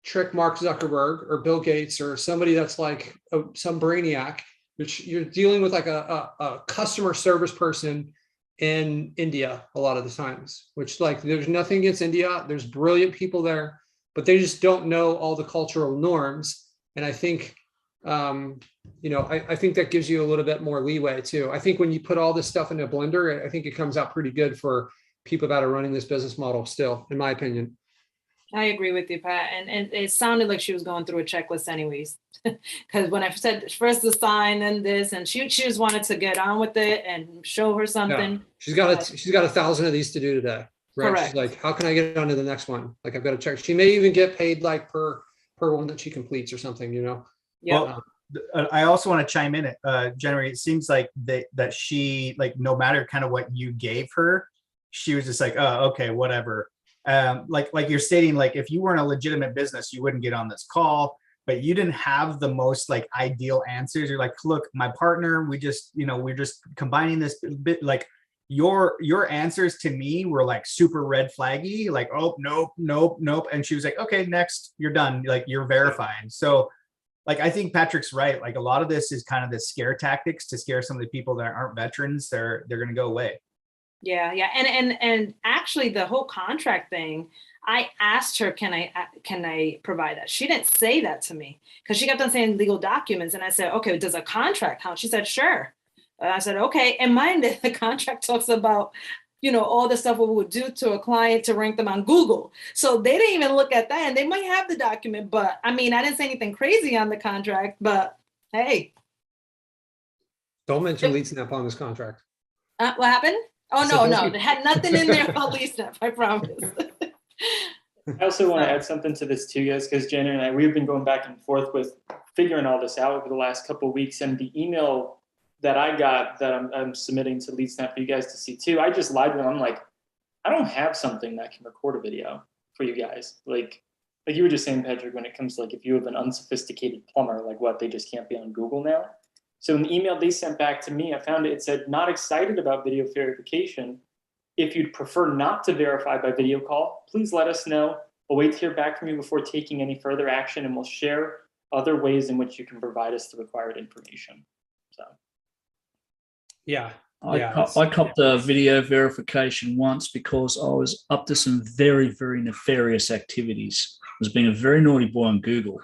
trick Mark Zuckerberg or Bill Gates or somebody that's like some brainiac, which you're dealing with like a customer service person in India a lot of the times, which like there's nothing against India. There's brilliant people there, but they just don't know all the cultural norms. And I think, I think that gives you a little bit more leeway too. I think when you put all this stuff in a blender, I think it comes out pretty good for people that are running this business model still, in my opinion. I agree with you, Pat. And it sounded like she was going through a checklist anyways. Because when I said first the sign and this, and she just wanted to get on with it and show her something. Yeah. She's got 1,000 of these to do today. Right. Correct. She's like, how can I get on to the next one? Like I've got to check. She may even get paid like per one that she completes or something, Yeah. Well, I also want to chime in. Jannery, it seems like that she, like, no matter kind of what you gave her, she was just like, oh, okay, whatever. Like you're stating, like if you weren't a legitimate business, you wouldn't get on this call, but you didn't have the most like ideal answers. You're like, look, my partner, we're just combining this bit. Like your answers to me were like super red flaggy, like, oh, nope. And she was like, okay, next, you're done. Like you're verifying. So like, I think Patric's right. Like a lot of this is kind of the scare tactics to scare some of the people that aren't veterans. They're going to go away. Yeah. And actually the whole contract thing, I asked her, can I provide that? She didn't say that to me because she kept on saying legal documents. And I said, okay, does a contract count? She said, sure. I said, okay. And mind that the contract talks about, all the stuff we would do to a client to rank them on Google. So they didn't even look at that, and they might have the document, but I mean, I didn't say anything crazy on the contract, but hey. Don't mention LeadSnap on this contract. What happened? Oh, no, they had nothing in there about LeadSnap, I promise. I also want to add something to this too, guys, because Jannery and I, we've been going back and forth with figuring all this out over the last couple of weeks, and the email that I got that I'm submitting to LeadSnap for you guys to see too, I just lied to them. I'm like, I don't have something that can record a video for you guys. Like you were just saying, Patric, when it comes to like, if you have an unsophisticated plumber, like what, they just can't be on Google now? So in the email they sent back to me, I found it said, not excited about video verification. If you'd prefer not to verify by video call, please let us know. We'll wait to hear back from you before taking any further action, and we'll share other ways in which you can provide us the required information. So. Yeah. I copped a video verification once because I was up to some very, very nefarious activities. I was being a very naughty boy on Google,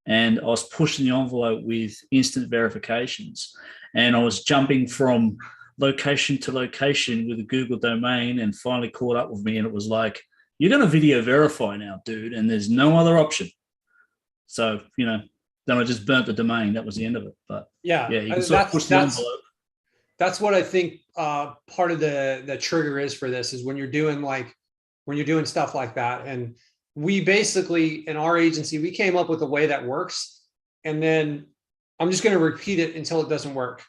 and I was pushing the envelope with instant verifications, and I was jumping from location to location with a Google domain, and finally caught up with me, and it was like, you're going to video verify now, dude, and there's no other option. So, then I just burnt the domain. That was the end of it. But yeah, you can sort of push the envelope. That's what I think part of the trigger is for this, is when you're doing stuff like that. And we basically, in our agency, we came up with a way that works, and then I'm just going to repeat it until it doesn't work.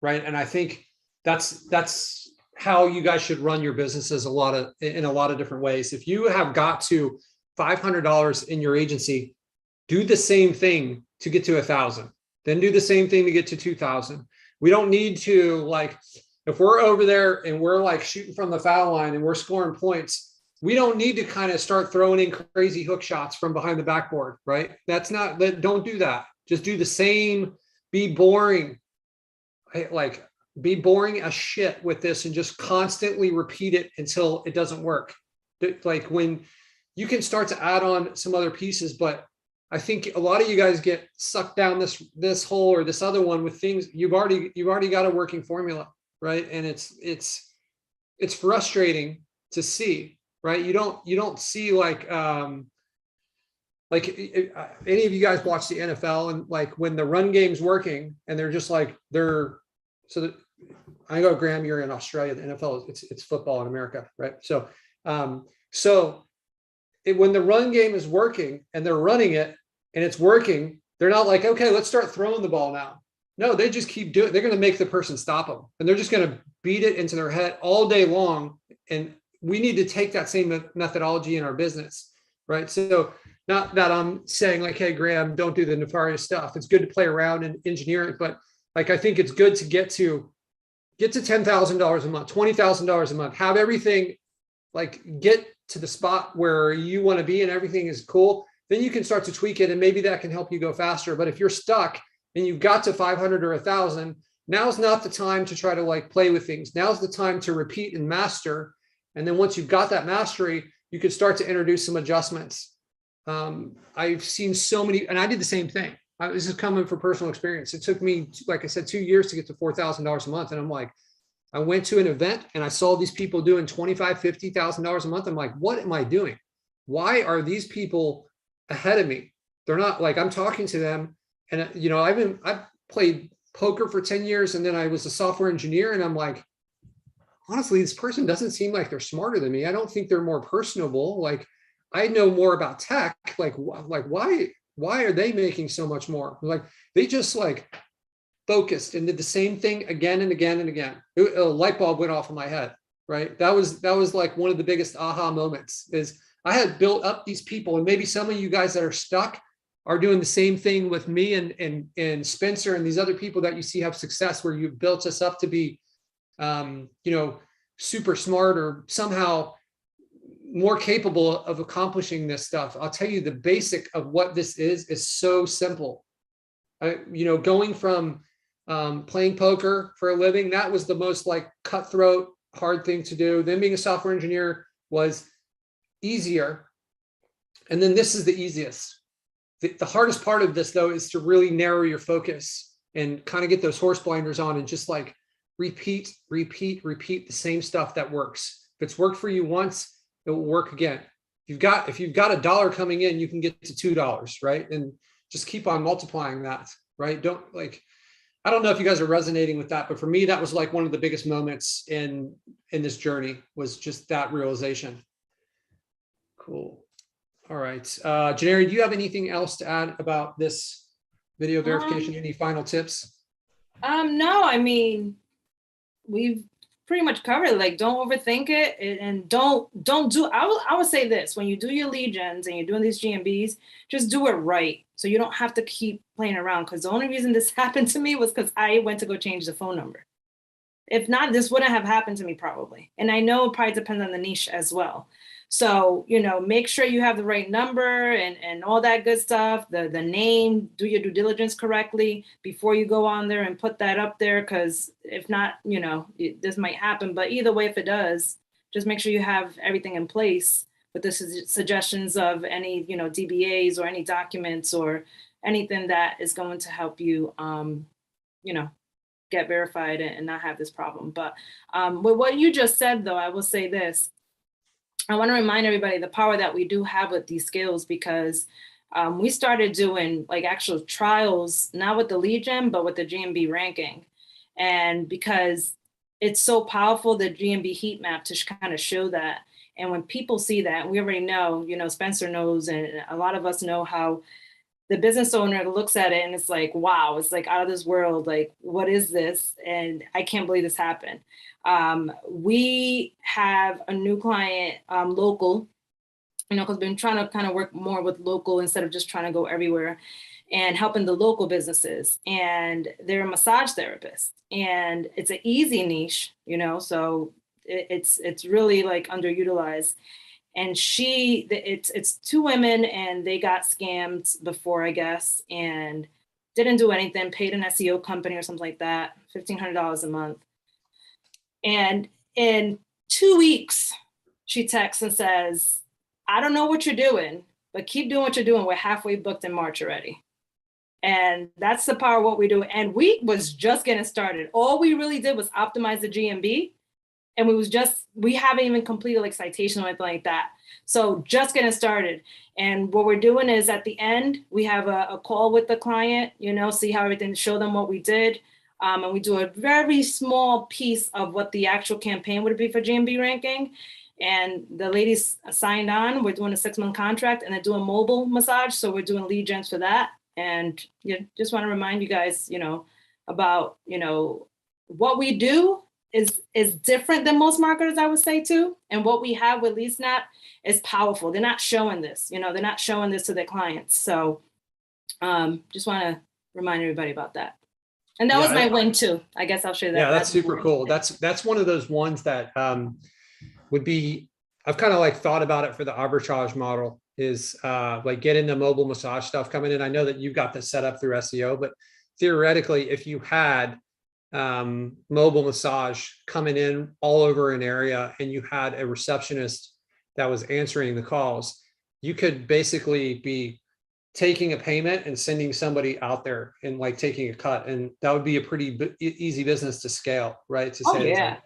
Right. And I think that's how you guys should run your businesses in a lot of different ways. If you have got to $500 in your agency, do the same thing to get to 1,000, then do the same thing to get to 2,000. We don't need to, like, if we're over there and we're like shooting from the foul line and we're scoring points, we don't need to kind of start throwing in crazy hook shots from behind the backboard, right? Don't do that. Just do the same, be boring. Be boring as shit with this and just constantly repeat it until it doesn't work. Like, when you can start to add on some other pieces, but I think a lot of you guys get sucked down this hole or this other one with things you've already got a working formula, right? And it's frustrating to see, right? You don't see like any of you guys watch the NFL, and like when the run game's working and they're just like I go, Graham, you're in Australia. The NFL it's football in America, right? So when the run game is working and they're running it and it's working, they're not like, okay, let's start throwing the ball now. No, they just keep doing it. They're going to make the person stop them, and they're just going to beat it into their head all day long. And we need to take that same methodology in our business, right? So not that I'm saying like, hey, Graham, don't do the nefarious stuff. It's good to play around and engineer it, but like, I think it's good to get to $10,000 a month, $20,000 a month, have everything, like, get to the spot where you want to be and everything is cool. Then you can start to tweak it, and maybe that can help you go faster. But if you're stuck and you've got to 500 or 1,000, now's not the time to try to like play with things. Now's the time to repeat and master. And then once you've got that mastery, you can start to introduce some adjustments. I've seen so many, and I did the same thing. This is coming from personal experience. It took me, like I said, 2 years to get to $4,000 a month. And I'm like, I went to an event and I saw these people doing $25,000, $50,000 a month. I'm like, what am I doing? Why are these people ahead of me? They're not, like, I'm talking to them, and I've played poker for 10 years, and then I was a software engineer, and I'm like, honestly, this person doesn't seem like they're smarter than me. I don't think they're more personable. Like, I know more about tech. Like why are they making so much more? Like, they just like focused and did the same thing again and again and again. A light bulb went off in my head, right? That was like one of the biggest aha moments. Is I had built up these people, and maybe some of you guys that are stuck are doing the same thing with me and Spencer and these other people that you see have success, where you've built us up to be, super smart or somehow more capable of accomplishing this stuff. I'll tell you, the basic of what this is so simple. Going from playing poker for a living, that was the most like cutthroat, hard thing to do. Then being a software engineer was easier. And then this is the easiest. The hardest part of this, though, is to really narrow your focus and kind of get those horse blinders on and just like repeat the same stuff that works. If it's worked for you once, it will work again. If you've got $1 coming in, you can get to $2, right? And just keep on multiplying that, right? I don't know if you guys are resonating with that, but for me, that was like one of the biggest moments in this journey, was just that realization. Cool. All right. Jannery, do you have anything else to add about this video verification? Any final tips? No, I mean, we've pretty much covered it. Like, don't overthink it, and don't do, I would say this: when you do your lead gens and you're doing these GMBs, just do it right. So you don't have to keep playing around. Because the only reason this happened to me was because I went to go change the phone number. If not, this wouldn't have happened to me probably. And I know it probably depends on the niche as well. So, make sure you have the right number and all that good stuff, the name, do your due diligence correctly before you go on there and put that up there. Because if not, this might happen. But either way, if it does, just make sure you have everything in place with the suggestions of any, DBAs or any documents or anything that is going to help you, get verified and not have this problem. But with what you just said, though, I will say this. I want to remind everybody the power that we do have with these skills, because we started doing like actual trials, not with the lead gen, but with the GMB ranking. And because it's so powerful, the GMB heat map to kind of show that. And when people see that, we already know, Spencer knows, and a lot of us know how the business owner looks at it and it's like, wow, it's like out of this world. Like, what is this? And I can't believe this happened. We have a new client, local, because we've been trying to kind of work more with local instead of just trying to go everywhere, and helping the local businesses. And they're a massage therapist, and it's an easy niche, so it's really like underutilized. And it's two women, and they got scammed before, I guess, and didn't do anything, paid an SEO company or something like that, $1,500 a month. And in 2 weeks, she texts and says, I don't know what you're doing, but keep doing what you're doing. We're halfway booked in March already. And that's the power of what we do. And we was just getting started. All we really did was optimize the GMB. And we haven't even completed like citation or anything like that. So just getting started. And what we're doing is at the end, we have a call with the client, see how everything, show them what we did. And we do a very small piece of what the actual campaign would be for GMB ranking. And the ladies signed on. We're doing a 6-month contract, and they're doing mobile massage. So we're doing lead gens for that. And just want to remind you guys, about, what we do is different than most marketers, I would say too. And what we have with LeadSnap is powerful. They're not showing this, they're not showing this to their clients. So just want to remind everybody about that. And that was my win too. I guess I'll share that. Yeah, that's super cool. That's one of those ones that would be, I've kind of like thought about it for the arbitrage model, is like getting the mobile massage stuff coming in. I know that you've got this set up through SEO, but theoretically, if you had mobile massage coming in all over an area and you had a receptionist that was answering the calls, you could basically be taking a payment and sending somebody out there and like taking a cut. And that would be a pretty easy business to scale, right? To say, yeah.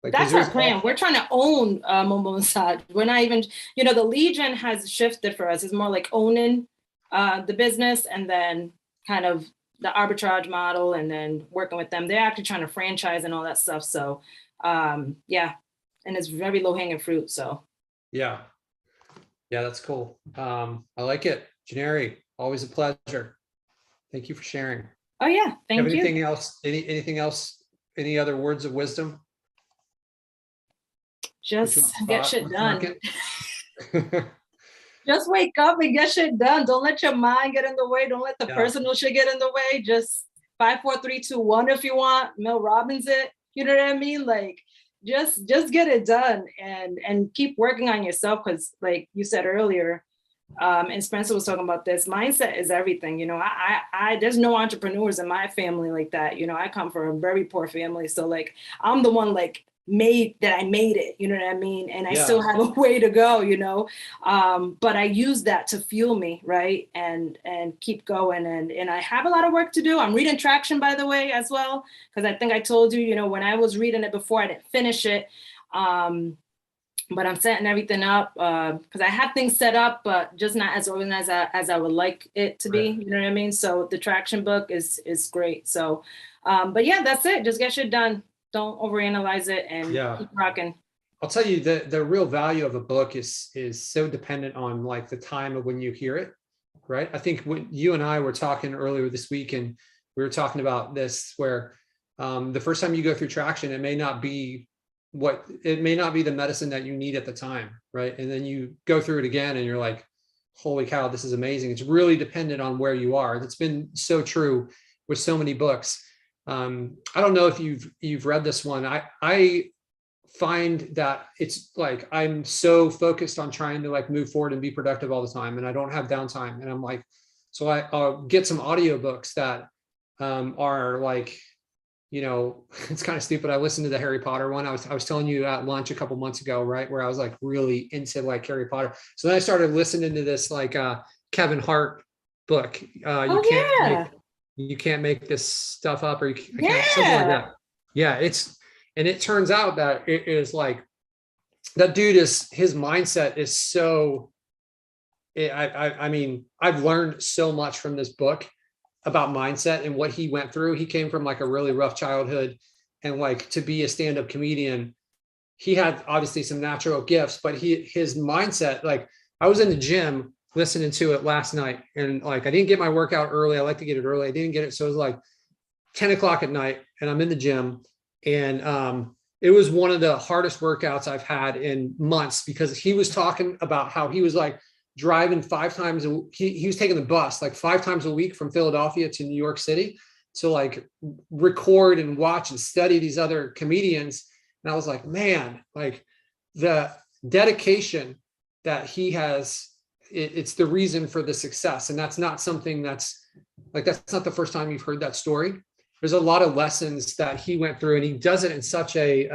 Like, that's our plan. We're trying to own mobile massage. We're not even, the lead gen has shifted for us. It's more like owning the business, and then kind of the arbitrage model, and then working with them. They're actually trying to franchise and all that stuff. So yeah, and it's very low hanging fruit. So yeah, that's cool. I like it. Jannery, always a pleasure. Thank you for sharing. Oh yeah, thank you. Anything else? Anything else? Any other words of wisdom? Just get shit done. Just wake up and get shit done. Don't let your mind get in the way. Don't let the personal shit get in the way. Just 5, 4, 3, 2, 1 if you want. Mel Robbins it. You know what I mean? Like, just get it done and keep working on yourself, because like you said earlier, and Spencer was talking about this, mindset is everything. You know, I there's no entrepreneurs in my family like that. You know, I come from a very poor family. So like, I'm the one like I made it, you know what I mean? And I still have a way to go, you know? But I use that to fuel me, right? And keep going. And I have a lot of work to do. I'm reading Traction, by the way, as well. Because I think I told you, you know, when I was reading it before, I didn't finish it. But I'm setting everything up because I have things set up, but just not as organized as I would like it to be. You know what I mean? So the Traction book is great. So, but yeah, that's it. Just get shit done. Don't overanalyze it and keep rocking. I'll tell you the real value of a book is so dependent on like the time of when you hear it, right? I think when you and I were talking earlier this week, and we were talking about this, where the first time you go through Traction, it may not be the medicine that you need at the time, right? And then you go through it again and you're like, holy cow, this is amazing. It's really dependent on where you are. That's been so true with so many books. I don't know if you've read this one. I find that it's like, I'm so focused on trying to like move forward and be productive all the time, and I don't have downtime. And I'm like, so I'll get some audiobooks that are like, you know, it's kind of stupid. I listened to the Harry Potter one. I was telling you at lunch a couple months ago, right? Where I was like really into like Harry Potter. So then I started listening to this like Kevin Hart book. You can't make this stuff up, or something like that. Yeah, it turns out that it is like that dude his mindset is so. I mean, I've learned so much from this book about mindset and what he went through. He came from like a really rough childhood, and like to be a stand-up comedian, he had obviously some natural gifts, but his mindset, like I was in the gym listening to it last night, and like I didn't get my workout early. I like to get it early. I didn't get it. So it was like 10 o'clock at night, and I'm in the gym, and it was one of the hardest workouts I've had in months, because he was talking about how he was like driving 5 times he was taking the bus like 5 times a week from Philadelphia to New York City to like record and watch and study these other comedians. And I was like, man, like the dedication that he has, it's the reason for the success. And that's not something that's not the first time you've heard that story. There's a lot of lessons that he went through, and he does it in such a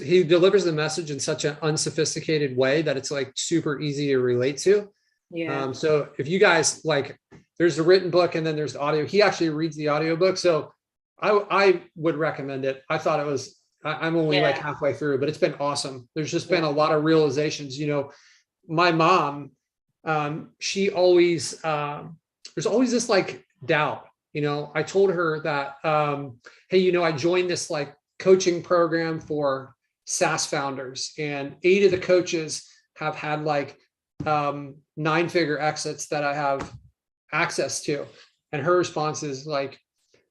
he delivers the message in such an unsophisticated way that it's like super easy to relate to. Yeah. So if you guys like, there's a written book and then there's the audio. He actually reads the audiobook. So I would recommend it. I thought it was, I'm only like halfway through, but it's been awesome. There's just been a lot of realizations. You know, my mom, she always, there's always this like doubt. You know, I told her that, hey, you know, I joined this like coaching program for SaaS founders, and 8 of the coaches have had like 9-figure exits that I have access to. And her response is like,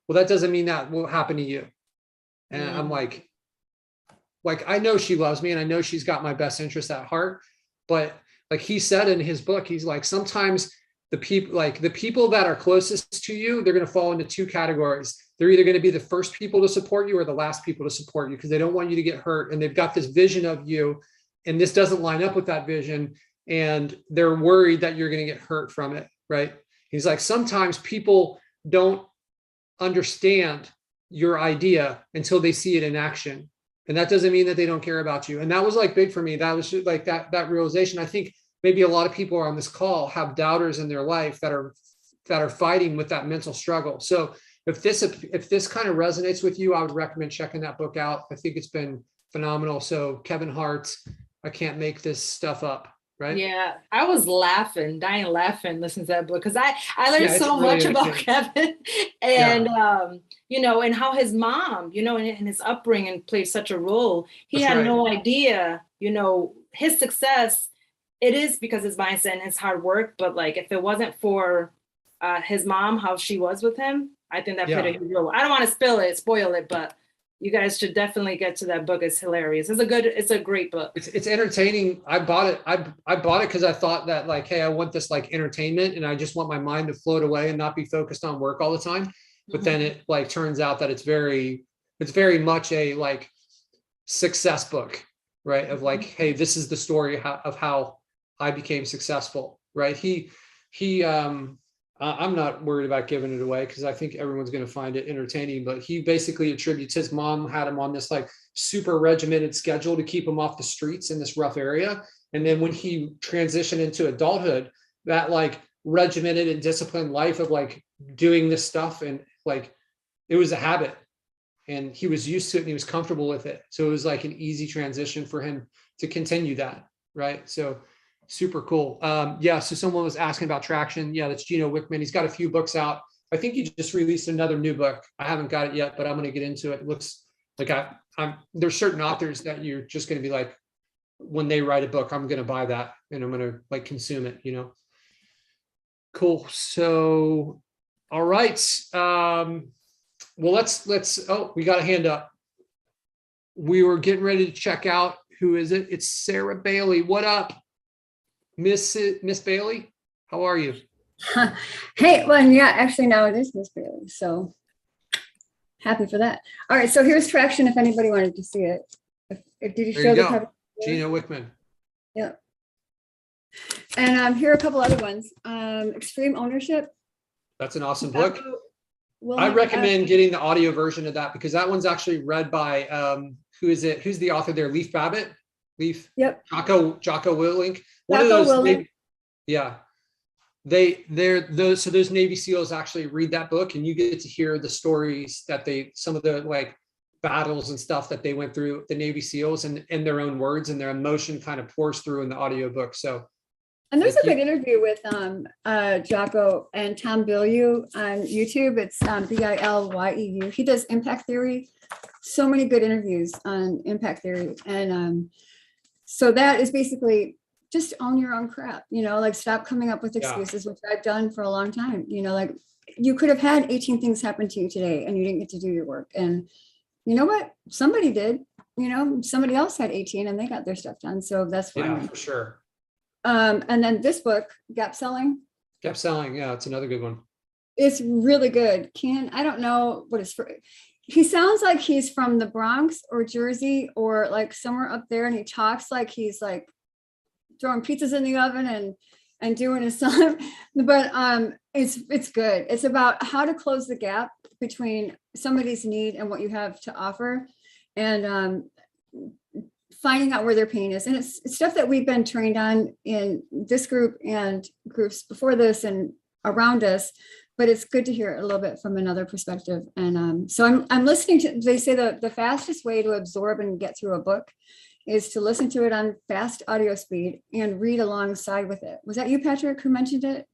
well, that doesn't mean that will happen to you. And I'm like, I know she loves me, and I know she's got my best interest at heart. But like he said in his book, he's like, sometimes the people that are closest to you, they're going to fall into 2 categories. They're either going to be the first people to support you or the last people to support you, because they don't want you to get hurt, and they've got this vision of you, and this doesn't line up with that vision, and they're worried that you're going to get hurt from it, right? He's like, sometimes people don't understand your idea until they see it in action, and that doesn't mean that they don't care about you. And that was like big for me. That was like that realization. I think maybe a lot of people on this call have doubters in their life that are fighting with that mental struggle. So if this kind of resonates with you, I would recommend checking that book out. I think it's been phenomenal. So Kevin Hart's I Can't Make This Stuff Up, right? Yeah, I was dying laughing listening to that book, because I learned so much about Kevin, and you know, and how his mom, you know, and his upbringing played such a role. He had no idea, you know, his success. It is because his mindset and his hard work, but like if it wasn't for his mom, how she was with him, I think that played a huge role. I don't want to spoil it, but you guys should definitely get to that book. It's hilarious. It's a great book. It's entertaining. I bought it. I bought it because I thought that like, hey, I want this like entertainment, and I just want my mind to float away and not be focused on work all the time. But then it like turns out that it's very much a like success book, right? Of like, hey, this is the story of how I became successful, right? I'm not worried about giving it away because I think everyone's going to find it entertaining, but he basically attributes his mom had him on this like super regimented schedule to keep him off the streets in this rough area. And then when he transitioned into adulthood, that like regimented and disciplined life of like doing this stuff, and like it was a habit and he was used to it and he was comfortable with it. So it was like an easy transition for him to continue that. Right. So super cool. Yeah. So someone was asking about traction. Yeah, that's Gino Wickman. He's got a few books out. I think he just released another new book. I haven't got it yet, but I'm going to get into it. It looks like there's certain authors that you're just going to be like, when they write a book, I'm going to buy that and I'm going to like consume it, you know? Cool. So, all right. Well, oh, we got a hand up. We were getting ready to check out. Who is it? It's Sarah Bailey. What up? Miss Bailey, how are you? Hey, well, yeah, actually now it is Miss Bailey, so happy for that. All right, so here's traction if anybody wanted to see it. Did you There show you the go. cover? Gino Wickman. Yeah. And here are a couple other ones. Extreme Ownership. That's an awesome book. Well, I recommend getting the audio version of that because that one's actually read by who is it? Who's the author there? Leaf Babbitt? Leaf? Yep. Jocko Willink. One Jocko of those. Willink. Yeah. So those Navy SEALs actually read that book and you get to hear the stories that some of the like battles and stuff that they went through, the Navy SEALs, and in their own words, and their emotion kind of pours through in the audiobook. So and there's a good interview with Jocko and Tom Bilyeu on YouTube. It's Bilyeu. He does impact theory. So many good interviews on impact theory. And so that is basically just own your own crap, you know, like stop coming up with excuses, which I've done for a long time. You know, like you could have had 18 things happen to you today and you didn't get to do your work. And you know what? Somebody did, you know, somebody else had 18 and they got their stuff done. So that's fine. yeah, for sure. And then this book, Gap Selling. Gap Selling. Yeah, it's another good one. It's really good. I don't know what it's for. He sounds like he's from the Bronx or Jersey or like somewhere up there. And he talks like he's like throwing pizzas in the oven and doing his son. But it's good. It's about how to close the gap between somebody's need and what you have to offer, and finding out where their pain is. And it's stuff that we've been trained on in this group and groups before this and around us, but it's good to hear it a little bit from another perspective. And so I'm listening to, they say the fastest way to absorb and get through a book is to listen to it on fast audio speed and read alongside with it. Was that you, Patrick, who mentioned it?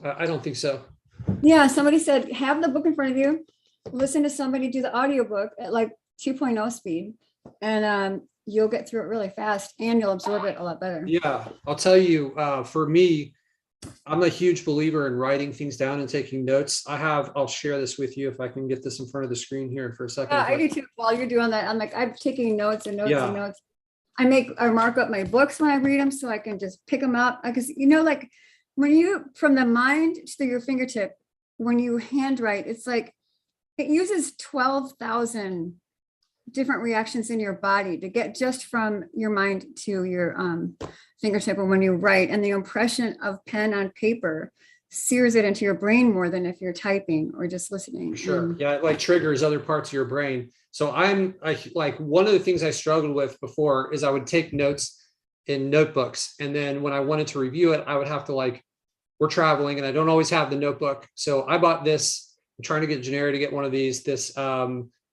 I don't think so. Yeah, somebody said, have the book in front of you, listen to somebody do the audiobook at like 2.0 speed, and you'll get through it really fast and you'll absorb it a lot better. Yeah, I'll tell you, for me, I'm a huge believer in writing things down and taking notes. I'll share this with you if I can get this in front of the screen here for a second. Yeah, I do too. While you're doing that, I'm taking notes and notes and notes. I mark up my books when I read them so I can just pick them up. Because, you know, like when you, from the mind to your fingertip, when you handwrite, it's like, it uses 12,000 different reactions in your body to get just from your mind to your fingertip or when you write. And the impression of pen on paper sears it into your brain more than if you're typing or just listening. Sure. Yeah, it like triggers other parts of your brain. So I like one of the things I struggled with before is I would take notes in notebooks. And then when I wanted to review it, I would have to we're traveling and I don't always have the notebook. So I bought this. I'm trying to get Jannery to get one of these, this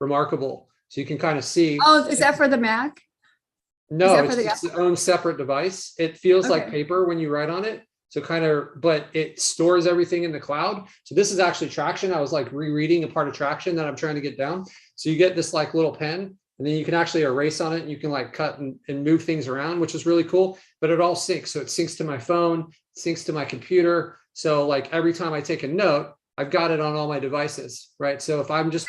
Remarkable. So you can kind of see. Oh, is that for the Mac? No, it's its own separate device. It feels like paper when you write on it. So but it stores everything in the cloud. So this is actually Traction. I was like rereading a part of Traction that I'm trying to get down. So you get this like little pen and then you can actually erase on it and you can like cut and move things around, which is really cool, but it all syncs. So it syncs to my phone, syncs to my computer. So like every time I take a note, I've got it on all my devices, right? So if I'm just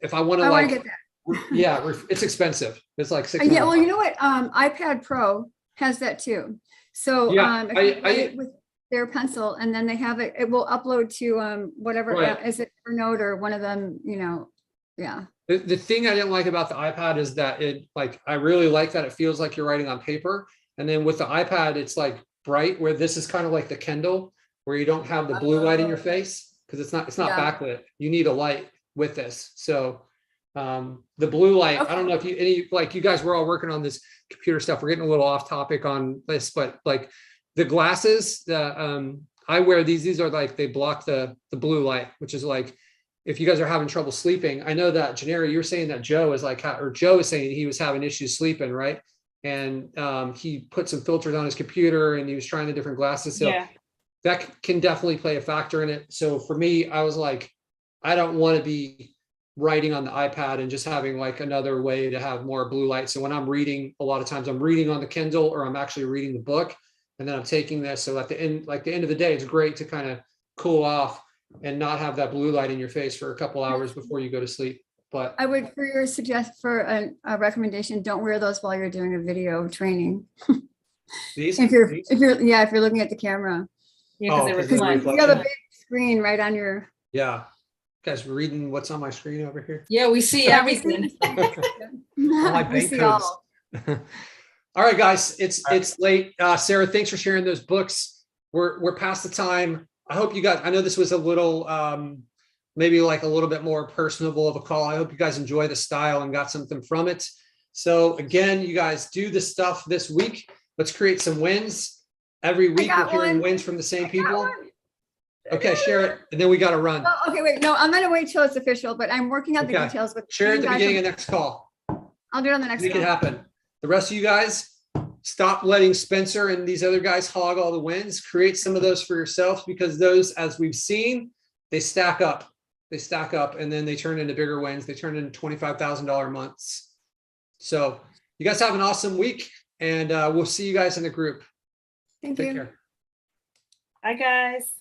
if I want to get that. Yeah, it's expensive. It's like $6. Yeah, well, you know what? iPad Pro has that too. So if you write it with their pencil and then they have it, it will upload to whatever app, is it Evernote or one of them, you know, yeah. The thing I didn't like about the iPad is that I really like that it feels like you're writing on paper. And then with the iPad, it's like bright, where this is kind of like the Kindle, where you don't have the blue light in your face, because it's not Yeah. backlit. You need a light with this. So the blue light, I don't know if you guys were all working on this computer stuff. We're getting a little off topic on this, but like the glasses, I wear these are like, they block the blue light, which is like, if you guys are having trouble sleeping. I know that Jannery, you were saying that Joe is saying he was having issues sleeping, right? And he put some filters on his computer and he was trying the different glasses. So Yeah. that can definitely play a factor in it. So for me, I was like, I don't want to be writing on the iPad and just having like another way to have more blue light. So when I'm reading, a lot of times I'm reading on the Kindle, or I'm actually reading the book, and then I'm taking this. So at the end of the day, it's great to kind of cool off and not have that blue light in your face for a couple hours before you go to sleep. But I would, for a recommendation, don't wear those while you're doing a video training. these, If you're looking at the camera, Yeah, Oh, because they 'cause of the reflect. you have a big screen right on your. yeah, guys, reading what's on my screen over here. Yeah, we see everything. All my We bank see codes. all. All right, guys, it's late. Sarah, thanks for sharing those books. We're past the time. I hope you guys, I know this was a little, maybe like a little bit more personable of a call. I hope you guys enjoy the style and got something from it. So again, you guys do the stuff this week. Let's create some wins. Every week we're got hearing one. wins from the same I got people. one. Okay, share it, and then we got to run. Oh, okay, wait, no, I'm gonna wait till it's official, but I'm working out the Okay. details with. Share at you the guys. beginning of next call. I'll do it on the next Make it one. happen. The rest of you guys, stop letting Spencer and these other guys hog all the wins. Create some of those for yourselves, because those, as we've seen, they stack up. They stack up, and then they turn into bigger wins. They turn into $25,000 months. So you guys have an awesome week, and we'll see you guys in the group. Thank Take you. care. Hi, guys.